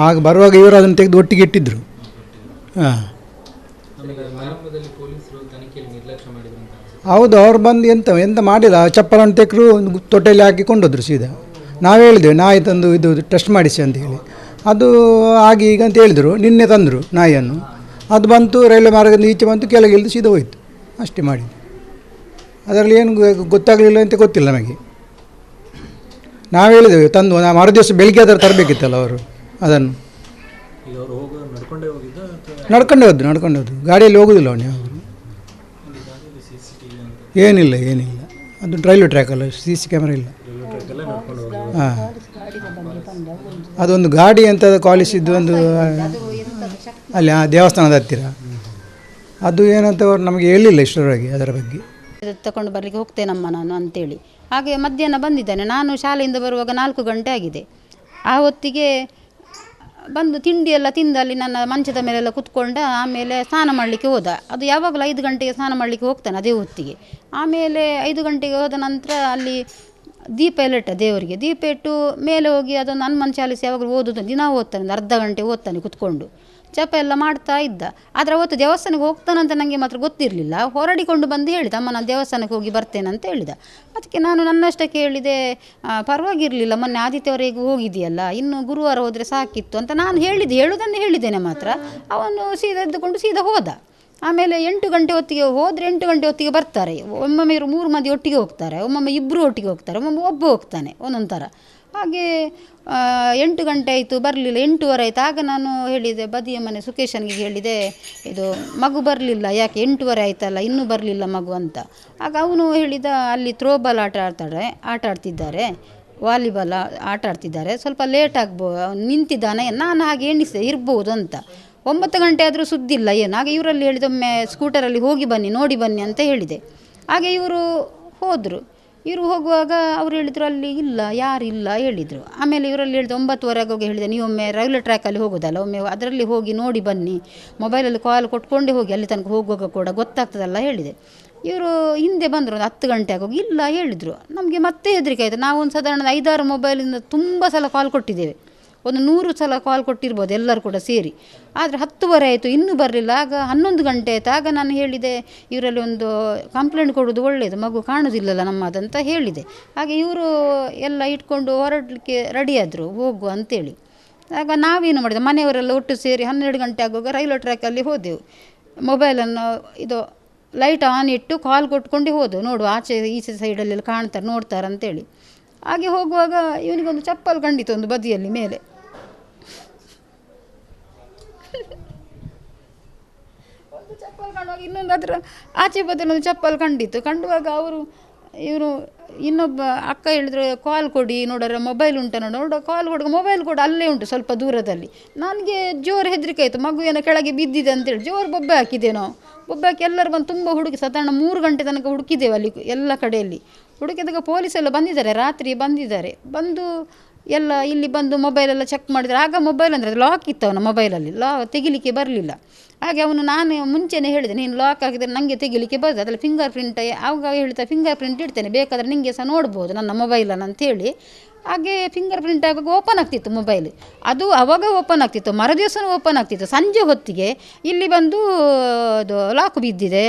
ಆಗ ಬರುವಾಗ ಇವರು ಅದನ್ನು ತೆಗೆದು ಒಟ್ಟಿಗೆ ಇಟ್ಟಿದ್ದರು. ಹಾಂ, ಹೌದು. ಅವ್ರು ಬಂದು ಎಂತ ಮಾಡಿಲ್ಲ, ಚಪ್ಪಲನ್ನು ತೆಗೆದು ತೊಟ್ಟೆಯಲ್ಲಿ ಹಾಕಿ ಕೊಂಡೋದ್ರು ಸೀದಾ. ನಾವು ಹೇಳಿದ್ದೇವೆ ನಾಯಿ ತಂದು ಇದು ಟೆಸ್ಟ್ ಮಾಡಿಸಿ ಅಂತ ಹೇಳಿ. ಅದು ಆಗಿ ಈಗ ಅಂತ ಹೇಳಿದರು. ನಿನ್ನೆ ತಂದರು ನಾಯಿಯನ್ನು. ಅದು ಬಂತು, ರೈಲ್ವೆ ಮಾರ್ಗದಿಂದ ಈಚೆ ಬಂತು, ಕೆಳಗೆ ಇಳಿದು ಸೀದಾ ಹೋಯಿತು. ಅಷ್ಟೇ ಮಾಡಿದ್ದು. ಅದರಲ್ಲಿ ಏನು ಗೊತ್ತಾಗಲಿಲ್ಲ ಅಂತ ಗೊತ್ತಿಲ್ಲ ನಮಗೆ. ನಾವು ಹೇಳಿದ್ದೇವೆ ತಂದು, ಮರುದಿವಸ ಬೆಳಿಗ್ಗೆ ಅದರ ತರಬೇಕಿತ್ತಲ್ಲ ಅವರು ಅದನ್ನು. ನಡ್ಕೊಂಡೇ ಹೋದ್ದು. ಗಾಡಿಯಲ್ಲಿ ಹೋಗೋದಿಲ್ಲ ಅವನು ಯಾವಾಗ. ಏನಿಲ್ಲ. ಅದು ರೈಲ್ವೆ ಟ್ರ್ಯಾಕ್ ಅಲ್ಲ, CC ಕ್ಯಾಮ್ರಾ ಇಲ್ಲ. ಹಾಂ, ಅದೊಂದು ಗಾಡಿ ಅಂತ ಕಾಲಿಸಿದ್ದು ಒಂದು ಅಲ್ಲಿ ಆ ದೇವಸ್ಥಾನದ ಹತ್ತಿರ. ಅದು ಏನಂತ ಅವ್ರು ನಮಗೆ ಹೇಳಿಲ್ಲ ಇಷ್ಟರವರೆಗೆ ಅದರ ಬಗ್ಗೆ. ತಗೊಂಡು ಬರಲಿಕ್ಕೆ ಹೋಗ್ತೇನಮ್ಮ ನಾನು ಅಂತೇಳಿ ಹಾಗೆ ಮಧ್ಯಾಹ್ನ ಬಂದಿದ್ದಾನೆ. ನಾನು ಶಾಲೆಯಿಂದ ಬರುವಾಗ 4 ಗಂಟೆ ಆಗಿದೆ. ಆ ಹೊತ್ತಿಗೆ ಬಂದು ತಿಂಡಿ ಎಲ್ಲ ತಿಂದು ಅಲ್ಲಿ ನನ್ನ ಮಂಚದ ಮೇಲೆಲ್ಲ ಕುತ್ಕೊಂಡ. ಆಮೇಲೆ ಸ್ನಾನ ಮಾಡಲಿಕ್ಕೆ ಹೋದ. ಅದು ಯಾವಾಗಲೂ 5 ಗಂಟೆಗೆ ಸ್ನಾನ ಮಾಡಲಿಕ್ಕೆ ಹೋಗ್ತಾನೆ ಅದೇ ಹೊತ್ತಿಗೆ. ಆಮೇಲೆ 5 ಗಂಟೆಗೆ ಹೋದ ನಂತರ ಅಲ್ಲಿ ದೀಪ ಎಲ್ಲ ಇಟ್ಟ, ದೇವರಿಗೆ ದೀಪ ಇಟ್ಟು ಮೇಲೆ ಹೋಗಿ ಅದೊಂದು ಹನುಮಾನ್ ಚಾಲಿಸಿ ಯಾವಾಗಲೂ ಓದೋದು ದಿನ ಓದ್ತಾನೆ, ಒಂದು ಅರ್ಧ ಗಂಟೆ ಓದ್ತಾನೆ ಕುತ್ಕೊಂಡು. ಜಪ ಎಲ್ಲ ಮಾಡ್ತಾ ಇದ್ದ. ಆದರೆ ಅವತ್ತು ದೇವಸ್ಥಾನಕ್ಕೆ ಹೋಗ್ತಾನಂತ ನನಗೆ ಮಾತ್ರ ಗೊತ್ತಿರಲಿಲ್ಲ. ಹೊರಡಿಕೊಂಡು ಬಂದು ಹೇಳಿದ, ಅಮ್ಮ ನಾನು ದೇವಸ್ಥಾನಕ್ಕೆ ಹೋಗಿ ಬರ್ತೇನೆ ಅಂತ ಹೇಳಿದ. ಅದಕ್ಕೆ ನಾನು ನನ್ನಷ್ಟಕ್ಕೆ ಹೇಳಿದೆ, ಪರವಾಗಿರಲಿಲ್ಲ, ಮೊನ್ನೆ ಆದಿತ್ಯವರೆಗೂ ಹೋಗಿದೆಯಲ್ಲ, ಇನ್ನು ಗುರುವಾರ ಹೋದರೆ ಸಾಕಿತ್ತು ಅಂತ ನಾನು ಹೇಳೋದನ್ನೇ ಹೇಳಿದ್ದೇನೆ ಮಾತ್ರ. ಅವನು ಸೀದಾ ಎದ್ದುಕೊಂಡು ಸೀದಾ ಹೋದ. ಆಮೇಲೆ 8 ಗಂಟೆ ಹೊತ್ತಿಗೆ ಹೋದರೆ 8 ಗಂಟೆ ಹೊತ್ತಿಗೆ ಬರ್ತಾರೆ. ಒಮ್ಮೊಮ್ಮೆ 3 ಮಂದಿ ಒಟ್ಟಿಗೆ ಹೋಗ್ತಾರೆ, ಒಮ್ಮೊಮ್ಮೆ 2 ಒಟ್ಟಿಗೆ ಹೋಗ್ತಾರೆ, ಒಮ್ಮೊಮ್ಮೆ ಒಬ್ಬ ಹೋಗ್ತಾನೆ ಒಂದೊಂದು ಥರ. ಹಾಗೆ 8 ಗಂಟೆ ಆಯಿತು, ಬರಲಿಲ್ಲ. 8:15 ಆಯಿತು. ಆಗ ನಾನು ಹೇಳಿದೆ, ಬದಿಯ ಮನೆ ಸುಕೇಶನಿಗೆ ಹೇಳಿದೆ, ಇದು ಮಗು ಬರಲಿಲ್ಲ, ಯಾಕೆ 8:15 ಆಯ್ತಲ್ಲ ಇನ್ನೂ ಬರಲಿಲ್ಲ ಮಗು ಅಂತ. ಆಗ ಅವನು ಹೇಳಿದ, ಅಲ್ಲಿ ಥ್ರೋಬಾಲ್ ಆಟ ಆಡ್ತಿದ್ದಾರೆ, ವಾಲಿಬಾಲ್ ಆಟ ಆಡ್ತಿದ್ದಾರೆ, ಸ್ವಲ್ಪ ಲೇಟ್ ಆಗ್ಬೋದು, ನಿಂತಿದ್ದಾನೆ. ನಾನು ಹಾಗೆ ಎಣಿಸಿದೆ ಇರ್ಬೋದು ಅಂತ. 9 ಗಂಟೆ ಆದರೂ ಸುದ್ದಿ ಇಲ್ಲ ಏನು. ಹಾಗೆ ಇವರಲ್ಲಿ ಹೇಳಿದೊಮ್ಮೆ ಸ್ಕೂಟರಲ್ಲಿ ಹೋಗಿ ಬನ್ನಿ ನೋಡಿ ಬನ್ನಿ ಅಂತ ಹೇಳಿದೆ. ಹಾಗೆ ಇವರು ಹೋದರು. ಇವರು ಹೋಗುವಾಗ ಅವ್ರು ಹೇಳಿದರು ಅಲ್ಲಿ ಇಲ್ಲ ಯಾರಿಲ್ಲ ಹೇಳಿದರು. ಆಮೇಲೆ ಇವರಲ್ಲಿ ಹೇಳಿದೆ 9:15 ಹೋಗಿ ಹೇಳಿದೆ ನೀವೊಮ್ಮೆ ರೈಲ್ವೆ ಟ್ರ್ಯಾಕಲ್ಲಿ ಹೋಗೋದಲ್ಲ, ಒಮ್ಮೆ ಅದರಲ್ಲಿ ಹೋಗಿ ನೋಡಿ ಬನ್ನಿ, ಮೊಬೈಲಲ್ಲಿ ಕಾಲ್ ಕೊಟ್ಕೊಂಡೇ ಹೋಗಿ, ಅಲ್ಲಿ ತನಕ ಹೋಗುವಾಗ ಕೂಡ ಗೊತ್ತಾಗ್ತದಲ್ಲ ಹೇಳಿದೆ. ಇವರು ಹಿಂದೆ ಬಂದರು, ಒಂದು 10 ಗಂಟೆ ಆಗೋಗಿ ಇಲ್ಲ ಹೇಳಿದರು. ನಮಗೆ ಮತ್ತೆ ಹೆದರಿಕೆ ಆಯಿತು. ನಾವು ಒಂದು ಸಾಧಾರಣ 5-6 ಮೊಬೈಲಿಂದ ತುಂಬ ಸಲ ಕಾಲ್ ಕೊಟ್ಟಿದ್ದೇವೆ, ಒಂದು 100 ಸಲ ಕಾಲ್ ಕೊಟ್ಟಿರ್ಬೋದು ಎಲ್ಲರೂ ಕೂಡ ಸೇರಿ. ಆದರೆ 10:15 ಆಯಿತು ಇನ್ನೂ ಬರಲಿಲ್ಲ. ಆಗ 11 ಗಂಟೆ ಆಯಿತು. ಆಗ ನಾನು ಹೇಳಿದೆ ಇವರಲ್ಲಿ ಒಂದು ಕಂಪ್ಲೇಂಟ್ ಕೊಡೋದು ಒಳ್ಳೆಯದು, ಮಗು ಕಾಣೋದಿಲ್ಲಲ್ಲ ನಮ್ಮದಂತ ಹೇಳಿದೆ. ಹಾಗೆ ಇವರು ಎಲ್ಲ ಇಟ್ಕೊಂಡು ಹೊರಡಲಿಕ್ಕೆ ರೆಡಿಯಾದರು ಹೋಗು ಅಂತೇಳಿ. ಆಗ ನಾವೇನು ಮಾಡಿದೆ, ಮನೆಯವರೆಲ್ಲ ಒಟ್ಟು ಸೇರಿ 12 ಗಂಟೆ ಆಗುವಾಗ ರೈಲ್ವೆ ಟ್ರ್ಯಾಕಲ್ಲಿ ಹೋದೆವು. ಮೊಬೈಲನ್ನು ಇದು ಲೈಟ್ ಆನ್ ಇಟ್ಟು ಕಾಲ್ ಕೊಟ್ಕೊಂಡೇ ಹೋದೆವು, ನೋಡು ಆಚೆ ಈಚೆ ಸೈಡಲ್ಲೆಲ್ಲ ಕಾಣ್ತಾರೆ ನೋಡ್ತಾರೆ ಅಂತೇಳಿ. ಹಾಗೆ ಹೋಗುವಾಗ ಇವನಿಗೊಂದು ಚಪ್ಪಲ್ ಕಂಡಿತು ಒಂದು ಬದಿಯಲ್ಲಿ ಮೇಲೆ. ಒಂದು ಚಪ್ಪಲ್ ಕಾಣುವಾಗ ಇನ್ನೊಂದು ಅದರ ಆಚೆ ಬದಿಯಲ್ಲಿ ಒಂದು ಚಪ್ಪಲ್ ಕಂಡಿತು. ಕಂಡುವಾಗ ಇವರು ಇನ್ನೊಬ್ಬ ಅಕ್ಕ ಹೇಳಿದ್ರು ಕಾಲ್ ಕೊಡಿ ನೋಡೋರ ಮೊಬೈಲ್ ಉಂಟ ನೋಡ ಕಾಲ್ ಕೊಡುವ ಮೊಬೈಲ್ ಕೂಡ ಅಲ್ಲೇ ಉಂಟು ಸ್ವಲ್ಪ ದೂರದಲ್ಲಿ. ನನಗೆ ಜೋರು ಹೆದರಿಕೆ ಆಯಿತು, ಮಗು ಏನೋ ಕೆಳಗೆ ಬಿದ್ದಿದೆ ಅಂತೇಳಿ ಜೋರು ಬೊಬ್ಬೆ ಹಾಕಿದೆ. ನಾವು ಬೊಬ್ಬೆ ಹಾಕಿ ಎಲ್ಲರೂ ಬಂದು ತುಂಬ ಹುಡುಕಿ ಸಾಧಾರಣ 3 ಗಂಟೆ ತನಕ ಹುಡುಕಿದ್ದೇವೆ ಅಲ್ಲಿ ಎಲ್ಲ ಕಡೆಯಲ್ಲಿ. ಹುಡುಕಿದಾಗ ಪೊಲೀಸೆಲ್ಲ ಬಂದಿದ್ದಾರೆ, ರಾತ್ರಿ ಬಂದಿದ್ದಾರೆ. ಬಂದು ಎಲ್ಲ ಇಲ್ಲಿ ಬಂದು ಮೊಬೈಲೆಲ್ಲ ಚೆಕ್ ಮಾಡಿದರೆ ಆಗ ಮೊಬೈಲ್ ಅಂದರೆ ಲಾಕ್ ಇತ್ತು ಅವನ ಮೊಬೈಲಲ್ಲಿ, ತೆಗಿಲಿಕ್ಕೆ ಬರಲಿಲ್ಲ. ಹಾಗೆ ನಾನು ಮುಂಚೆನೇ ಹೇಳಿದೆ ನೀನು ಲಾಕ್ ಆಗಿದ್ರೆ ನನಗೆ ತೆಗಿಲಿಕ್ಕೆ ಬರ್ತದೆ, ಅದರಲ್ಲಿ ಫಿಂಗರ್ ಪ್ರಿಂಟ್ ಆವಾಗ ಹೇಳ್ತಾ ಫಿಂಗರ್ ಪ್ರಿಂಟ್ ಇಡ್ತೇನೆ ಬೇಕಾದರೆ ನಿಮಗೆ ಸಹ ನೋಡ್ಬೋದು ನನ್ನ ಮೊಬೈಲನ್ನು ಅಂತೇಳಿ. ಹಾಗೆ ಫಿಂಗರ್ ಪ್ರಿಂಟ್ ಆಗುವಾಗ ಓಪನ್ ಆಗ್ತಿತ್ತು ಮೊಬೈಲ್. ಅದು ಆವಾಗ ಓಪನ್ ಆಗ್ತಿತ್ತು, ಮರುದಿವಸನೂ ಓಪನ್ ಆಗ್ತಿತ್ತು. ಸಂಜೆ ಹೊತ್ತಿಗೆ ಇಲ್ಲಿ ಬಂದು ಅದು ಲಾಕ್ ಬಿದ್ದಿದೆ,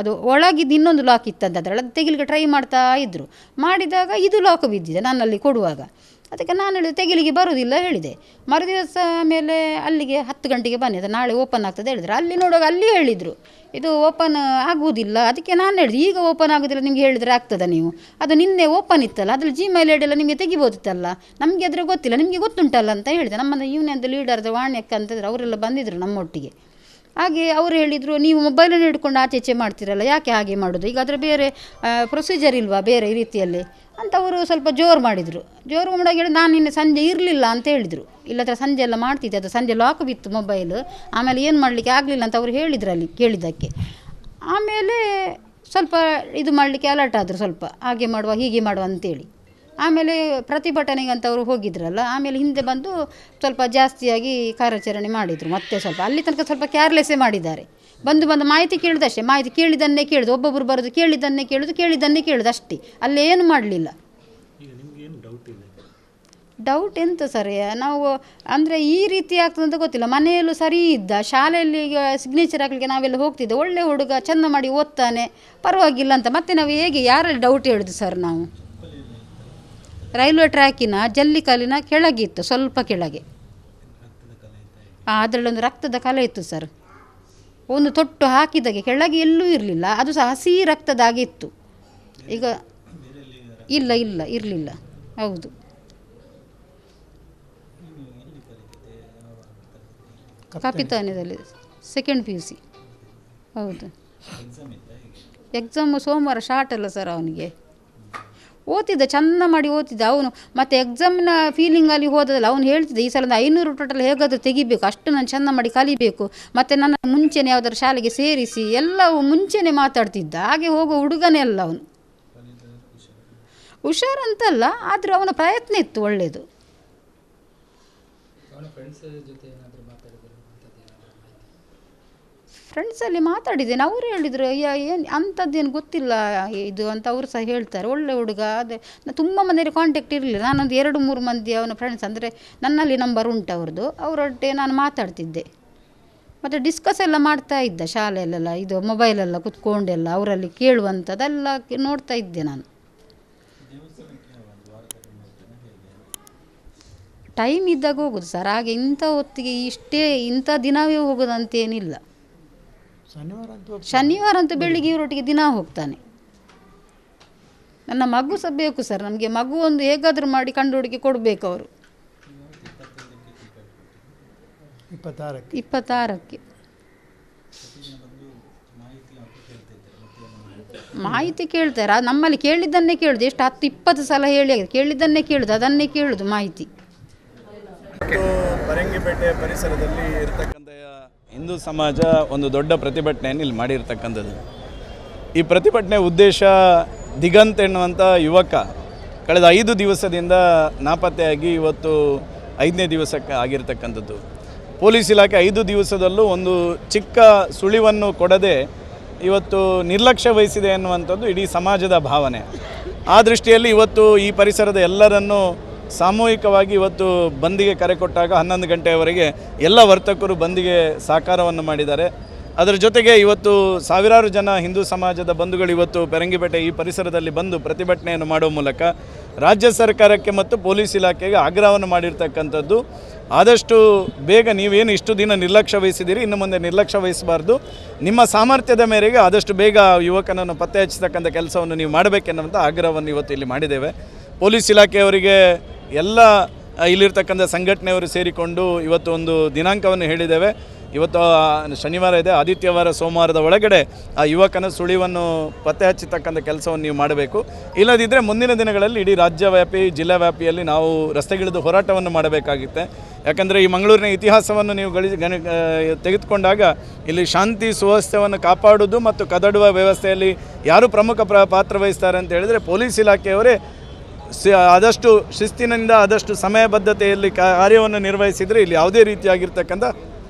ಅದು ಒಳಗಿದ್ದು ಇನ್ನೊಂದು ಲಾಕ್ ಇತ್ತಂತ ಅದರಲ್ಲಿ ಅದು ತೆಗಿಲಿಕ್ಕೆ ಟ್ರೈ ಮಾಡ್ತಾ ಇದ್ದರು. ಮಾಡಿದಾಗ ಇದು ಲಾಕ್ ಬಿದ್ದಿದೆ ನನ್ನಲ್ಲಿ ಕೊಡುವಾಗ. ಅದಕ್ಕೆ ನಾನು ಹೇಳಿದೆ ತೆಗಿಲಿಕ್ಕೆ ಬರೋದಿಲ್ಲ ಹೇಳಿದೆ. ಮರುದಿವಸ ಮೇಲೆ ಅಲ್ಲಿಗೆ 10 ಗಂಟೆಗೆ ಬನ್ನಿ, ಅದು ನಾಳೆ ಓಪನ್ ಆಗ್ತದೆ ಹೇಳಿದ್ರು. ಅಲ್ಲಿ ನೋಡುವಾಗ ಅಲ್ಲಿ ಹೇಳಿದರು ಇದು ಓಪನ್ ಆಗುವುದಿಲ್ಲ. ಅದಕ್ಕೆ ನಾನು ಹೇಳಿದೆ ಈಗ ಓಪನ್ ಆಗೋದಿಲ್ಲ ನಿಮಗೆ ಹೇಳಿದರೆ ಆಗ್ತದ, ನೀವು ಅದು ನಿನ್ನೆ ಓಪನ್ ಇತ್ತಲ್ಲ ಅದ್ರಲ್ಲಿ Gmail ID ಎಲ್ಲ ನಿಮಗೆ ತೆಗಿಬೋದಿತ್ತಲ್ಲ, ನಮಗೆ ಅದರ ಗೊತ್ತಿಲ್ಲ ನಿಮಗೆ ಗೊತ್ತುಂಟಲ್ಲ ಅಂತ ಹೇಳಿದೆ. ನಮ್ಮನ್ನು ಯೂನಿಯನ್ದು ಲೀಡರ್ದು ವಾಣ್ಯಕ್ಕ ಅಂತಂದ್ರೆ ಅವರೆಲ್ಲ ಬಂದಿದ್ದರು ನಮ್ಮೊಟ್ಟಿಗೆ. ಹಾಗೆ ಅವರು ಹೇಳಿದರು ನೀವು ಮೊಬೈಲನ್ನು ಹಿಡ್ಕೊಂಡು ಆಚೆ ಮಾಡ್ತೀರಲ್ಲ ಯಾಕೆ ಹಾಗೆ ಮಾಡೋದು, ಈಗ ಅದರ ಬೇರೆ ಪ್ರೊಸೀಜರ್ ಇಲ್ವಾ ಬೇರೆ ರೀತಿಯಲ್ಲಿ ಅಂತ ಅವರು ಸ್ವಲ್ಪ ಜೋರು ಮಾಡಿದರು. ಜೋರು ಮಾಡಾಗ ಹೇಳಿ ನಾನು ನಿನ್ನೆ ಸಂಜೆ ಇರಲಿಲ್ಲ ಅಂತ ಹೇಳಿದರು. ಇಲ್ಲದ್ರೆ ಸಂಜೆ ಎಲ್ಲ ಮಾಡ್ತಿದ್ದೆ, ಅದು ಸಂಜೆ ಲಾಕ್ ಬಿತ್ತು ಮೊಬೈಲ್, ಆಮೇಲೆ ಏನು ಮಾಡಲಿಕ್ಕೆ ಆಗಲಿಲ್ಲ ಅಂತ ಅವರು ಹೇಳಿದ್ರು ಅಲ್ಲಿ ಕೇಳಿದ್ದಕ್ಕೆ. ಆಮೇಲೆ ಸ್ವಲ್ಪ ಇದು ಮಾಡಲಿಕ್ಕೆ ಅಲರ್ಟ್ ಆದರು, ಸ್ವಲ್ಪ ಹಾಗೆ ಮಾಡುವ ಹೀಗೆ ಮಾಡುವ ಅಂತೇಳಿ. ಆಮೇಲೆ ಪ್ರತಿಭಟನೆಗೆ ಅಂತ ಅವರು ಹೋಗಿದ್ರಲ್ಲ, ಆಮೇಲೆ ಹಿಂದೆ ಬಂದು ಸ್ವಲ್ಪ ಜಾಸ್ತಿಯಾಗಿ ಕಾರ್ಯಾಚರಣೆ ಮಾಡಿದರು. ಮತ್ತೆ ಸ್ವಲ್ಪ ಅಲ್ಲಿ ತನಕ ಸ್ವಲ್ಪ ಕೇರ್ಲೆಸ್ಸೇ ಮಾಡಿದ್ದಾರೆ. ಬಂದು ಮಾಹಿತಿ ಕೇಳಿದಷ್ಟೇ, ಮಾಹಿತಿ ಕೇಳಿದ್ದನ್ನೇ ಕೇಳಿದು, ಒಬ್ಬೊಬ್ಬರು ಬರೋದು ಕೇಳಿದ್ದನ್ನೇ ಕೇಳಿದು ಅಷ್ಟೇ, ಅಲ್ಲೇನು ಮಾಡಲಿಲ್ಲ. ಡೌಟ್ ಎಂತ ಸರ್, ನಾವು ಅಂದರೆ ಈ ರೀತಿ ಆಗ್ತದೆ ಅಂತ ಗೊತ್ತಿಲ್ಲ. ಮನೆಯಲ್ಲೂ ಸರಿ ಇದ್ದ, ಶಾಲೆಯಲ್ಲಿ ಈಗ ಸಿಗ್ನೇಚರ್ ಹಾಕಲಿಕ್ಕೆ ನಾವೆಲ್ಲ ಹೋಗ್ತಿದ್ದೆ, ಒಳ್ಳೆ ಹುಡುಗ ಚೆಂದ ಮಾಡಿ ಓದ್ತಾನೆ ಪರವಾಗಿಲ್ಲ ಅಂತ. ಮತ್ತೆ ನಾವು ಹೇಗೆ ಯಾರಲ್ಲಿ ಡೌಟ್ ಹೇಳುದು ಸರ್? ನಾವು ರೈಲ್ವೆ ಟ್ರ್ಯಾಕಿನ ಜಲ್ಲಿಕಲ್ಲಿನ ಕೆಳಗಿತ್ತು, ಸ್ವಲ್ಪ ಕೆಳಗೆ ಅದರಲ್ಲೊಂದು ರಕ್ತದ ಕಲೆ ಇತ್ತು ಸರ್. ಒಂದು ತೊಟ್ಟು ಹಾಕಿದಾಗೆ ಕೆಳಗೆ ಎಲ್ಲೂ ಇರಲಿಲ್ಲ, ಅದು ಸಹ ಹಸಿ ರಕ್ತದಾಗಿತ್ತು. ಈಗ ಇಲ್ಲ ಇರಲಿಲ್ಲ. ಹೌದು, ಕಾಪಿತಾನ್ಯದಲ್ಲಿ ಸೆಕೆಂಡ್ PUC. ಹೌದು, ಎಕ್ಸಾಮು ಸೋಮವಾರ ಸ್ಟಾರ್ಟ್ ಅಲ್ಲ ಸರ್. ಅವನಿಗೆ ಓದ್ತಿದ್ದ, ಚೆಂದ ಮಾಡಿ ಓದ್ತಿದ್ದ ಅವನು. ಮತ್ತು ಎಕ್ಸಾಮಿನ ಫೀಲಿಂಗಲ್ಲಿ ಹೋದಲ್ಲ, ಅವನು ಹೇಳ್ತಿದ್ದ ಈ ಸಲ 500 ಟೋಟಲ್ ಹೇಗಾದರೂ ತೆಗಿಬೇಕು, ಅಷ್ಟು ನಾನು ಚೆಂದ ಮಾಡಿ ಕಲಿಬೇಕು, ಮತ್ತು ನನ್ನ ಮುಂಚೆನೇ ಯಾವುದಾದ್ರು ಶಾಲೆಗೆ ಸೇರಿಸಿ ಎಲ್ಲವೂ ಮುಂಚೆನೇ ಮಾತಾಡ್ತಿದ್ದ. ಹಾಗೆ ಹೋಗೋ ಹುಡುಗನೇ ಅಲ್ಲ ಅವನು, ಹುಷಾರಂತಲ್ಲ, ಆದರೂ ಅವನ ಪ್ರಯತ್ನ ಇತ್ತು ಒಳ್ಳೆಯದು. ಫ್ರೆಂಡ್ಸಲ್ಲಿ ಮಾತಾಡಿದ್ದೇನೆ, ಅವರು ಹೇಳಿದರು ಏನು ಅಂಥದ್ದೇನು ಗೊತ್ತಿಲ್ಲ ಇದು ಅಂತ ಅವರು ಸಹ ಹೇಳ್ತಾರೆ. ಒಳ್ಳೆ ಹುಡುಗ, ಅದೇ ತುಂಬ ಮಂದಿಯಲ್ಲಿ ಕಾಂಟ್ಯಾಕ್ಟ್ ಇರಲಿಲ್ಲ. ನಾನೊಂದು 2-3 ಮಂದಿ ಅವನ ಫ್ರೆಂಡ್ಸ್ ಅಂದರೆ ನನ್ನಲ್ಲಿ ನಂಬರ್ ಉಂಟು ಅವ್ರದ್ದು, ಅವರೊಟ್ಟಿಗೆ ನಾನು ಮಾತಾಡ್ತಿದ್ದೆ. ಮತ್ತು ಡಿಸ್ಕಸ್ ಎಲ್ಲ ಮಾಡ್ತಾ ಇದ್ದ ಶಾಲೆಯಲ್ಲೆಲ್ಲ, ಇದು ಮೊಬೈಲೆಲ್ಲ ಕುತ್ಕೊಂಡೆಲ್ಲ ಅವರಲ್ಲಿ ಕೇಳುವಂಥದ್ದೆಲ್ಲ ನೋಡ್ತಾ ಇದ್ದೆ ನಾನು. ಟೈಮ್ ಇದ್ದಾಗ ಹೋಗೋದು ಸರ್, ಹಾಗೆ ಇಂಥ ಹೊತ್ತಿಗೆ ಇಂಥ ದಿನವೇ ಹೋಗೋದಂತೇನಿಲ್ಲ. ಶನಿವಾರ ಅಂತೂ ಬೆಳಿಗ್ಗೆ ಇವರೊಟ್ಟಿಗೆ ದಿನ ಹೋಗ್ತಾನೆ. ನನ್ನ ಮಗು ಸಹ ಬೇಕು ಸರ್ ನಮಗೆ, ಮಗು ಒಂದು ಹೇಗಾದರೂ ಮಾಡಿ ಕಂಡು ಹುಡುಕಿ ಕೊಡಬೇಕು ಅವರು. 26ಕ್ಕೆ ಮಾಹಿತಿ ಕೇಳ್ತಾರೆ. ನಮ್ಮಲ್ಲಿ ಕೇಳಿದ್ದನ್ನೇ ಕೇಳುದು, ಎಷ್ಟು 10-20 ಸಲ ಹೇಳಿ ಆಗಿದೆ, ಕೇಳಿದ್ದನ್ನೇ ಕೇಳುದು, ಅದನ್ನೇ ಕೇಳುದು ಮಾಹಿತಿ. ಬರಂಗಿಪೇಟೆ ಪರಿಸರದಲ್ಲಿ ಇರತಕ್ಕಂಥ ಹಿಂದೂ ಸಮಾಜ ಒಂದು ದೊಡ್ಡ ಪ್ರತಿಭಟನೆಯನ್ನು ಇಲ್ಲಿ ಮಾಡಿರ್ತಕ್ಕಂಥದ್ದು. ಈ ಪ್ರತಿಭಟನೆ ಉದ್ದೇಶ ದಿಗಂತ್ ಎನ್ನುವಂಥ ಯುವಕ ಕಳೆದ 5 ದಿವಸದಿಂದ ನಾಪತ್ತೆಯಾಗಿ ಇವತ್ತು 5ನೇ ದಿವಸಕ್ಕೆ ಆಗಿರ್ತಕ್ಕಂಥದ್ದು. ಪೊಲೀಸ್ ಇಲಾಖೆ 5 ದಿವಸದಲ್ಲೂ ಒಂದು ಚಿಕ್ಕ ಸುಳಿವನ್ನು ಕೊಡದೆ ಇವತ್ತು ನಿರ್ಲಕ್ಷ್ಯ ವಹಿಸಿದೆ ಎನ್ನುವಂಥದ್ದು ಇಡೀ ಸಮಾಜದ ಭಾವನೆ. ಆ ದೃಷ್ಟಿಯಲ್ಲಿ ಇವತ್ತು ಈ ಪರಿಸರದ ಎಲ್ಲರನ್ನೂ ಸಾಮೂಹಿಕವಾಗಿ ಇವತ್ತು ಬಂದಿಗೆ ಕರೆ ಕೊಟ್ಟಾಗ 11 ಗಂಟೆಯವರೆಗೆ ಎಲ್ಲ ವರ್ತಕರು ಬಂದಿಗೆ ಸಹಕಾರವನ್ನು ಮಾಡಿದ್ದಾರೆ. ಅದರ ಜೊತೆಗೆ ಇವತ್ತು ಸಾವಿರಾರು ಜನ ಹಿಂದೂ ಸಮಾಜದ ಬಂಧುಗಳು ಇವತ್ತು ಪೆರಂಗಿಪೇಟೆ ಈ ಪರಿಸರದಲ್ಲಿ ಬಂದು ಪ್ರತಿಭಟನೆಯನ್ನು ಮಾಡುವ ಮೂಲಕ ರಾಜ್ಯ ಸರ್ಕಾರಕ್ಕೆ ಮತ್ತು ಪೊಲೀಸ್ ಇಲಾಖೆಗೆ ಆಗ್ರಹವನ್ನು ಮಾಡಿರ್ತಕ್ಕಂಥದ್ದು. ಆದಷ್ಟು ಬೇಗ ನೀವೇನು ಇಷ್ಟು ದಿನ ನಿರ್ಲಕ್ಷ್ಯ ವಹಿಸಿದ್ದೀರಿ, ಇನ್ನು ಮುಂದೆ ನಿರ್ಲಕ್ಷ್ಯ ವಹಿಸಬಾರ್ದು. ನಿಮ್ಮ ಸಾಮರ್ಥ್ಯದ ಮೇರೆಗೆ ಆದಷ್ಟು ಬೇಗ ಯುವಕನನ್ನು ಪತ್ತೆ ಹಚ್ಚತಕ್ಕಂಥ ಕೆಲಸವನ್ನು ನೀವು ಮಾಡಬೇಕೆನ್ನುವಂಥ ಆಗ್ರಹವನ್ನು ಇವತ್ತು ಇಲ್ಲಿ ಮಾಡಿದ್ದೇವೆ. ಪೊಲೀಸ್ ಇಲಾಖೆಯವರಿಗೆ ಎಲ್ಲ ಇಲ್ಲಿರ್ತಕ್ಕಂಥ ಸಂಘಟನೆಯವರು ಸೇರಿಕೊಂಡು ಇವತ್ತು ಒಂದು ದಿನಾಂಕವನ್ನು ಹೇಳಿದ್ದೇವೆ. ಇವತ್ತು ಶನಿವಾರ ಇದೆ, ಆದಿತ್ಯವಾರ ಸೋಮವಾರದ ಒಳಗಡೆ ಆ ಯುವಕನ ಸುಳಿವನ್ನು ಪತ್ತೆ ಹಚ್ಚತಕ್ಕಂಥ ಕೆಲಸವನ್ನು ನೀವು ಮಾಡಬೇಕು. ಇಲ್ಲದಿದ್ದರೆ ಮುಂದಿನ ದಿನಗಳಲ್ಲಿ ಇಡೀ ರಾಜ್ಯವ್ಯಾಪಿ ಜಿಲ್ಲಾ ವ್ಯಾಪಿಯಲ್ಲಿ ನಾವು ರಸ್ತೆಗಿಳಿದು ಹೋರಾಟವನ್ನು ಮಾಡಬೇಕಾಗುತ್ತೆ. ಯಾಕಂದರೆ ಈ ಮಂಗಳೂರಿನ ಇತಿಹಾಸವನ್ನು ನೀವು ತೆಗೆದುಕೊಂಡಾಗ ಇಲ್ಲಿ ಶಾಂತಿ ಸುವ್ಯವಸ್ಥೆಯನ್ನು ಕಾಪಾಡುವುದು ಮತ್ತು ಕದಡುವ ವ್ಯವಸ್ಥೆಯಲ್ಲಿ ಯಾರು ಪ್ರಮುಖ ಪಾತ್ರ ವಹಿಸ್ತಾರೆ ಅಂತ ಹೇಳಿದರೆ ಪೊಲೀಸ್ ಇಲಾಖೆಯವರೇ ಆದಷ್ಟು ಶಿಸ್ತಿನಿಂದ ಆದಷ್ಟು ಸಮಯಬದ್ಧತೆಯಲ್ಲಿ ಕಾರ್ಯವನ್ನು ನಿರ್ವಹಿಸಿದರೆ ಇಲ್ಲಿ ಯಾವುದೇ ರೀತಿಯಾಗಿರ್ತಕ್ಕಂಥ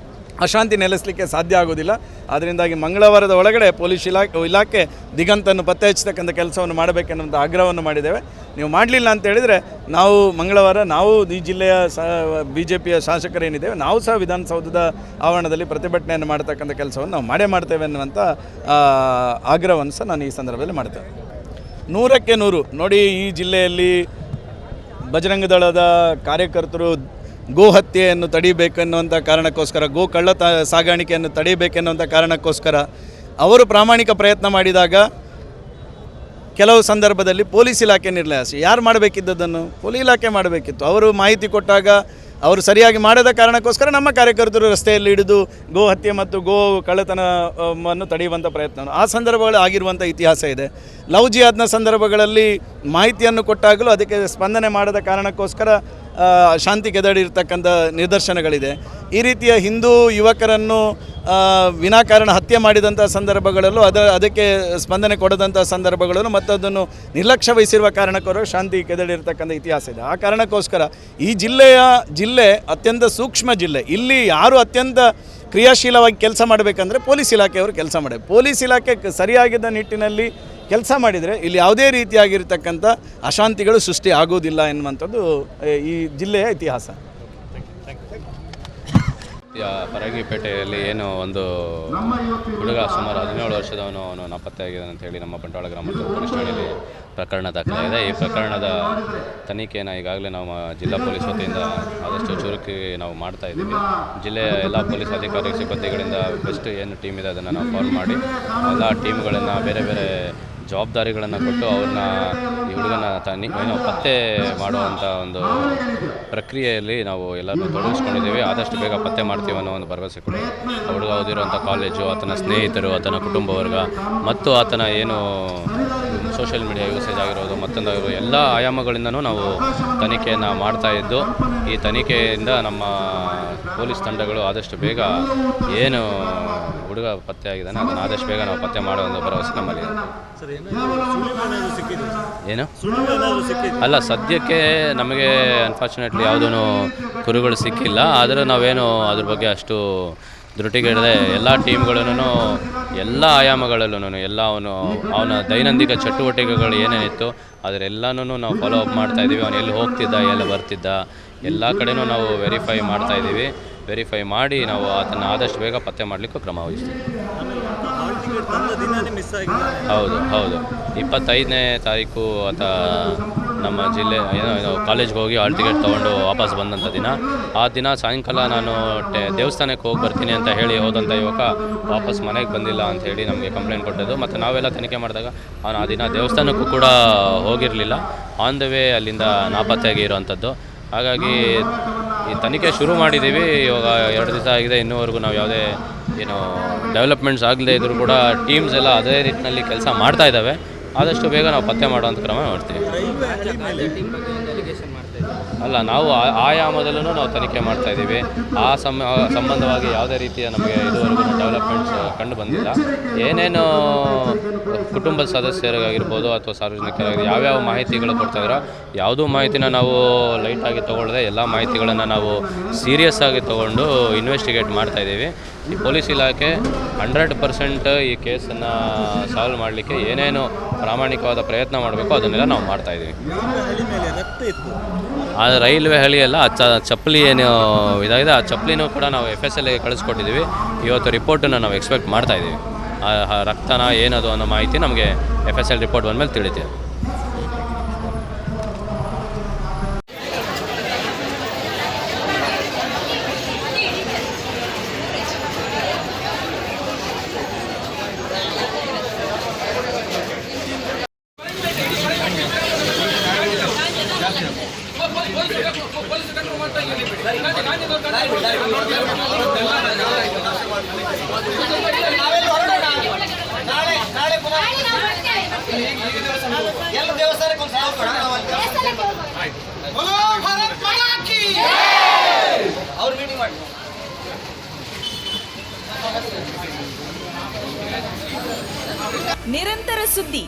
ಅಶಾಂತಿ ನೆಲೆಸಲಿಕ್ಕೆ ಸಾಧ್ಯ ಆಗೋದಿಲ್ಲ. ಅದರಿಂದಾಗಿ ಮಂಗಳವಾರದ ಒಳಗಡೆ ಪೊಲೀಸ್ ಇಲಾಖೆ ದಿಗಂತನ್ನು ಪತ್ತೆ ಹಚ್ಚತಕ್ಕಂಥ ಕೆಲಸವನ್ನು ಮಾಡಬೇಕೆನ್ನುವಂಥ ಆಗ್ರಹವನ್ನು ಮಾಡಿದ್ದೇವೆ. ನೀವು ಮಾಡಲಿಲ್ಲ ಅಂತ ಹೇಳಿದರೆ ನಾವು ಮಂಗಳವಾರ ನಾವು ಈ ಜಿಲ್ಲೆಯ BJPಯ ಶಾಸಕರೇನಿದ್ದೇವೆ ನಾವು ಸಹ ವಿಧಾನಸೌಧದ ಆವರಣದಲ್ಲಿ ಪ್ರತಿಭಟನೆಯನ್ನು ಮಾಡತಕ್ಕಂಥ ಕೆಲಸವನ್ನು ನಾವು ಮಾಡ್ತೇವೆ ಅನ್ನುವಂಥ ಆಗ್ರಹವನ್ನು ಸಹ ನಾನು ಈ ಸಂದರ್ಭದಲ್ಲಿ ಮಾಡ್ತೇವೆ. 100ಕ್ಕೆ 100 ನೋಡಿ, ಈ ಜಿಲ್ಲೆಯಲ್ಲಿ ಬಜರಂಗ ದಳದ ಕಾರ್ಯಕರ್ತರು ಗೋ ಹತ್ಯೆಯನ್ನು ತಡಿಬೇಕೆನ್ನುವಂಥ ಕಾರಣಕ್ಕೋಸ್ಕರ, ಗೋ ಕಳ್ಳ ಸಾಗಾಣಿಕೆಯನ್ನು ತಡಿಬೇಕೆನ್ನುವಂಥ ಕಾರಣಕ್ಕೋಸ್ಕರ ಅವರು ಪ್ರಾಮಾಣಿಕ ಪ್ರಯತ್ನ ಮಾಡಿದಾಗ ಕೆಲವು ಸಂದರ್ಭದಲ್ಲಿ ಪೊಲೀಸ್ ಇಲಾಖೆ ನಿರ್ಲಕ್ಷ್ಯ. ಯಾರು ಮಾಡಬೇಕಿದ್ದದನ್ನು? ಪೊಲೀಸ್ ಇಲಾಖೆ ಮಾಡಬೇಕಿತ್ತು. ಅವರು ಮಾಹಿತಿ ಕೊಟ್ಟಾಗ ಅವರು ಸರಿಯಾಗಿ ಮಾಡದ ಕಾರಣಕ್ಕೋಸ್ಕರ ನಮ್ಮ ಕಾರ್ಯಕರ್ತರು ರಸ್ತೆಯಲ್ಲಿ ಹಿಡಿದು ಗೋ ಹತ್ಯೆ ಮತ್ತು ಗೋ ಕಳ್ಳತನವನ್ನು ತಡೆಯುವಂಥ ಪ್ರಯತ್ನ ಆ ಸಂದರ್ಭಗಳು ಆಗಿರುವಂಥ ಇತಿಹಾಸ ಇದೆ. ಲವ್ ಜಿಹಾದ್ನ ಸಂದರ್ಭಗಳಲ್ಲಿ ಮಾಹಿತಿಯನ್ನು ಕೊಟ್ಟಾಗಲೂ ಅದಕ್ಕೆ ಸ್ಪಂದನೆ ಮಾಡದ ಕಾರಣಕ್ಕೋಸ್ಕರ ಶಾಂತಿ ಕೆದಡಿರ್ತಕ್ಕಂಥ ನಿದರ್ಶನಗಳಿದೆ. ಈ ರೀತಿಯ ಹಿಂದೂ ಯುವಕರನ್ನು ವಿನಾಕಾರಣ ಹತ್ಯೆ ಮಾಡಿದಂಥ ಸಂದರ್ಭಗಳಲ್ಲೂ ಅದಕ್ಕೆ ಸ್ಪಂದನೆ ಕೊಡದಂಥ ಸಂದರ್ಭಗಳಲ್ಲೂ ಮತ್ತು ಅದನ್ನು ನಿರ್ಲಕ್ಷ್ಯ ವಹಿಸಿರುವ ಕಾರಣಕ್ಕೋಸ್ಕರ ಶಾಂತಿ ಕೆದಡಿರ್ತಕ್ಕಂಥ ಇತಿಹಾಸ ಇದೆ. ಆ ಕಾರಣಕ್ಕೋಸ್ಕರ ಈ ಜಿಲ್ಲೆ ಅತ್ಯಂತ ಸೂಕ್ಷ್ಮ ಜಿಲ್ಲೆ. ಇಲ್ಲಿ ಯಾರು ಅತ್ಯಂತ ಕ್ರಿಯಾಶೀಲವಾಗಿ ಕೆಲಸ ಮಾಡಬೇಕಂದ್ರೆ ಪೊಲೀಸ್ ಇಲಾಖೆಯವರು ಕೆಲಸ ಮಾಡಬೇಕು. ಪೊಲೀಸ್ ಇಲಾಖೆ ಸರಿಯಾಗಿದ್ದ ನಿಟ್ಟಿನಲ್ಲಿ ಕೆಲಸ ಮಾಡಿದರೆ ಇಲ್ಲಿ ಯಾವುದೇ ರೀತಿಯಾಗಿರ್ತಕ್ಕಂಥ ಅಶಾಂತಿಗಳು ಸೃಷ್ಟಿ ಆಗೋದಿಲ್ಲ ಎನ್ನುವಂಥದ್ದು ಈ ಜಿಲ್ಲೆಯ ಇತಿಹಾಸ. ಪರಂಗಿಪೇಟೆಯಲ್ಲಿ ಏನು ಒಂದು ಹುಡುಗ ಸುಮಾರು 17 ವರ್ಷದವನು ಅವನು ನಾಪತ್ತೆಯಾಗಿದ್ದಾನೆ ಅಂತ ಹೇಳಿ ನಮ್ಮ ಬಂಟ್ವಾಳ ಗ್ರಾಮಾಂತರ ಪೊಲೀಸ್ ಠಾಣೆಯಲ್ಲಿ ಪ್ರಕರಣ ದಾಖಲಾಗಿದೆ. ಈ ಪ್ರಕರಣದ ತನಿಖೆಯನ್ನು ಈಗಾಗಲೇ ನಾವು ಜಿಲ್ಲಾ ಪೊಲೀಸ್ ವತಿಯಿಂದ ಆದಷ್ಟು ಚುರುಕಿ ನಾವು ಮಾಡ್ತಾ ಇದ್ದೀವಿ. ಜಿಲ್ಲೆಯ ಎಲ್ಲ ಪೊಲೀಸ್ ಅಧಿಕಾರಿ ಸಿಬ್ಬಂದಿಗಳಿಂದ ಬೆಸ್ಟ್ ಏನು ಟೀಮ್ ಇದೆ ಅದನ್ನು ನಾವು ಫಾಲೋ ಮಾಡಿ ಎಲ್ಲ ಟೀಮ್ಗಳನ್ನು ಬೇರೆ ಬೇರೆ ಜವಾಬ್ದಾರಿಗಳನ್ನು ಕೊಟ್ಟು ಅವ್ರನ್ನ ಈ ಹುಡುಗನ ಏನೋ ಪತ್ತೆ ಮಾಡುವಂಥ ಒಂದು ಪ್ರಕ್ರಿಯೆಯಲ್ಲಿ ನಾವು ಎಲ್ಲರೂ ತೊಡಗಿಸ್ಕೊಂಡಿದ್ದೀವಿ. ಆದಷ್ಟು ಬೇಗ ಪತ್ತೆ ಮಾಡ್ತೀವಿ ಅನ್ನೋ ಒಂದು ಭರವಸೆ ಕೊಡಿ. ಹುಡುಗ ಓದಿರುವಂಥ ಕಾಲೇಜು, ಆತನ ಸ್ನೇಹಿತರು, ಆತನ ಕುಟುಂಬ ವರ್ಗ ಮತ್ತು ಆತನ ಏನು ಸೋಷಿಯಲ್ ಮೀಡಿಯಾ ಯೂಸೇಜ್ ಆಗಿರೋದು ಮತ್ತೊಂದಾಗಿರೋದು ಎಲ್ಲ ಆಯಾಮಗಳಿಂದನೂ ನಾವು ತನಿಖೆಯನ್ನು ಮಾಡ್ತಾಯಿದ್ದು ಈ ತನಿಖೆಯಿಂದ ನಮ್ಮ ಪೊಲೀಸ್ ತಂಡಗಳು ಆದಷ್ಟು ಬೇಗ ಏನು ಹುಡುಗ ಪತ್ತೆ ಆಗಿದ್ದಾನೆ ಅದನ್ನು ಆದಷ್ಟು ಬೇಗ ನಾವು ಪತ್ತೆ ಮಾಡೋ ಒಂದು ಭರವಸೆ ನಮ್ಮಲ್ಲಿ ಏನು ಅಲ್ಲ. ಸದ್ಯಕ್ಕೆ ನಮಗೆ ಅನ್ಫಾರ್ಚುನೇಟ್ಲಿ ಯಾವುದೂ ಕುರುಗಳು ಸಿಕ್ಕಿಲ್ಲ. ಆದರೆ ನಾವೇನು ಅದ್ರ ಬಗ್ಗೆ ಅಷ್ಟು ದೃಢಿಗಿಡದೆ ಎಲ್ಲ ಟೀಮ್ಗಳೂ ಎಲ್ಲ ಆಯಾಮಗಳಲ್ಲೂ ಎಲ್ಲ ಅವನ ದೈನಂದಿನ ಚಟುವಟಿಕೆಗಳು ಏನೇನಿತ್ತು ಅದರೆಲ್ಲನೂ ನಾವು ಫಾಲೋ ಅಪ್ ಮಾಡ್ತಾಯಿದ್ದೀವಿ. ಅವನು ಎಲ್ಲಿ ಹೋಗ್ತಿದ್ದ ಎಲ್ಲಿ ಬರ್ತಿದ್ದ ಎಲ್ಲ ಕಡೆನೂ ನಾವು ವೆರಿಫೈ ಮಾಡ್ತಾಯಿದ್ದೀವಿ. ವೆರಿಫೈ ಮಾಡಿ ನಾವು ಅದನ್ನು ಆದಷ್ಟು ಬೇಗ ಪತ್ತೆ ಮಾಡಲಿಕ್ಕೂ ಕ್ರಮ ವಹಿಸ್ತೀವಿ. ಹೌದು 25ನೇ ತಾರೀಕು ಆತ ನಮ್ಮ ಜಿಲ್ಲೆ ಏನೋ ಕಾಲೇಜ್ಗೆ ಹೋಗಿ ಹಾಲ್ ಟಿಕೆಟ್ ತೊಗೊಂಡು ವಾಪಸ್ ಬಂದಂಥ ದಿನ. ಆ ದಿನ ಸಾಯಂಕಾಲ ನಾನು ದೇವಸ್ಥಾನಕ್ಕೆ ಹೋಗಿ ಬರ್ತೀನಿ ಅಂತ ಹೇಳಿ ಹೋದಂಥ ಯುವಕ ವಾಪಸ್ ಮನೆಗೆ ಬಂದಿಲ್ಲ ಅಂತ ಹೇಳಿ ನಮಗೆ ಕಂಪ್ಲೇಂಟ್ ಕೊಟ್ಟದ್ದು. ಮತ್ತು ನಾವೆಲ್ಲ ತನಿಖೆ ಮಾಡಿದಾಗ ಅವನು ಆ ದಿನ ದೇವಸ್ಥಾನಕ್ಕೂ ಕೂಡ ಹೋಗಿರಲಿಲ್ಲ. ಆನ್ ದ ವೇ ಅಲ್ಲಿಂದ ನಾಪತ್ತೆಯಾಗಿ ಇರೋವಂಥದ್ದು. ಹಾಗಾಗಿ ಈ ತನಿಖೆ ಶುರು ಮಾಡಿದ್ದೀವಿ. ಇವಾಗ 2 ದಿವಸ ಆಗಿದೆ. ಇನ್ನೂವರೆಗೂ ನಾವು ಯಾವುದೇ ಏನು ಡೆವಲಪ್ಮೆಂಟ್ಸ್ ಆಗದೇ ಇದ್ದರೂ ಕೂಡ ಟೀಮ್ಸ್ ಎಲ್ಲ ಅದೇ ರೀತಿಯಲ್ಲಿ ಕೆಲಸ ಮಾಡ್ತಾ ಇದ್ದಾವೆ. ಆದಷ್ಟು ಬೇಗ ನಾವು ಪತ್ತೆ ಮಾಡುವಂಥ ಕ್ರಮ ಮಾಡ್ತೀವಿ. ಅಲ್ಲ, ನಾವು ಆಯಾಮದಲ್ಲೂ ನಾವು ತನಿಖೆ ಮಾಡ್ತಾ ಇದ್ದೀವಿ. ಆ ಸಂಬಂಧವಾಗಿ ಯಾವುದೇ ರೀತಿಯ ನಮಗೆ ಇದುವರೆಗೂ ಡೆವಲಪ್ಮೆಂಟ್ಸ್ ಕಂಡು ಬಂದಿಲ್ಲ. ಏನೇನು ಕುಟುಂಬದ ಸದಸ್ಯರಿಗಾಗಿರ್ಬೋದು ಅಥವಾ ಸಾರ್ವಜನಿಕರಾಗಿ ಯಾವ್ಯಾವ ಮಾಹಿತಿಗಳು ಕೊಡ್ತಾಯಿದ್ರೋ ಯಾವುದೂ ಮಾಹಿತಿನ ನಾವು ಲೈಟಾಗಿ ತೊಗೊಳ್ಳದೆ ಎಲ್ಲ ಮಾಹಿತಿಗಳನ್ನು ನಾವು ಸೀರಿಯಸ್ ಆಗಿ ತೊಗೊಂಡು ಇನ್ವೆಸ್ಟಿಗೇಟ್ ಮಾಡ್ತಾಯಿದ್ದೀವಿ. ಈ ಪೊಲೀಸ್ ಇಲಾಖೆ 100% ಈ ಕೇಸನ್ನು ಸಾಲ್ವ್ ಮಾಡಲಿಕ್ಕೆ ಏನೇನು ಪ್ರಾಮಾಣಿಕವಾದ ಪ್ರಯತ್ನ ಮಾಡಬೇಕು ಅದನ್ನೆಲ್ಲ ನಾವು ಮಾಡ್ತಾಯಿದ್ದೀವಿ. ಆ ರೈಲ್ವೆ ಹಳಿಯೆಲ್ಲ ಚಪ್ಪಲಿ ಏನು ಇದಾಗಿದೆ, ಆ ಚಪ್ಪಲಿನೂ ಕೂಡ ನಾವು FSLಗೆ ಕಳಿಸ್ಕೊಟ್ಟಿದ್ದೀವಿ. ಇವತ್ತು ರಿಪೋರ್ಟನ್ನು ನಾವು ಎಕ್ಸ್ಪೆಕ್ಟ್ ಮಾಡ್ತಾಯಿದ್ದೀವಿ. ಆ ರಕ್ತನ ಏನದು ಅನ್ನೋ ಮಾಹಿತಿ ನಮಗೆ FSL ರಿಪೋರ್ಟ್ ಬಂದಮೇಲೆ ತಿಳಿತೀವಿ. ನಿರಂತರ ಸುದ್ದಿ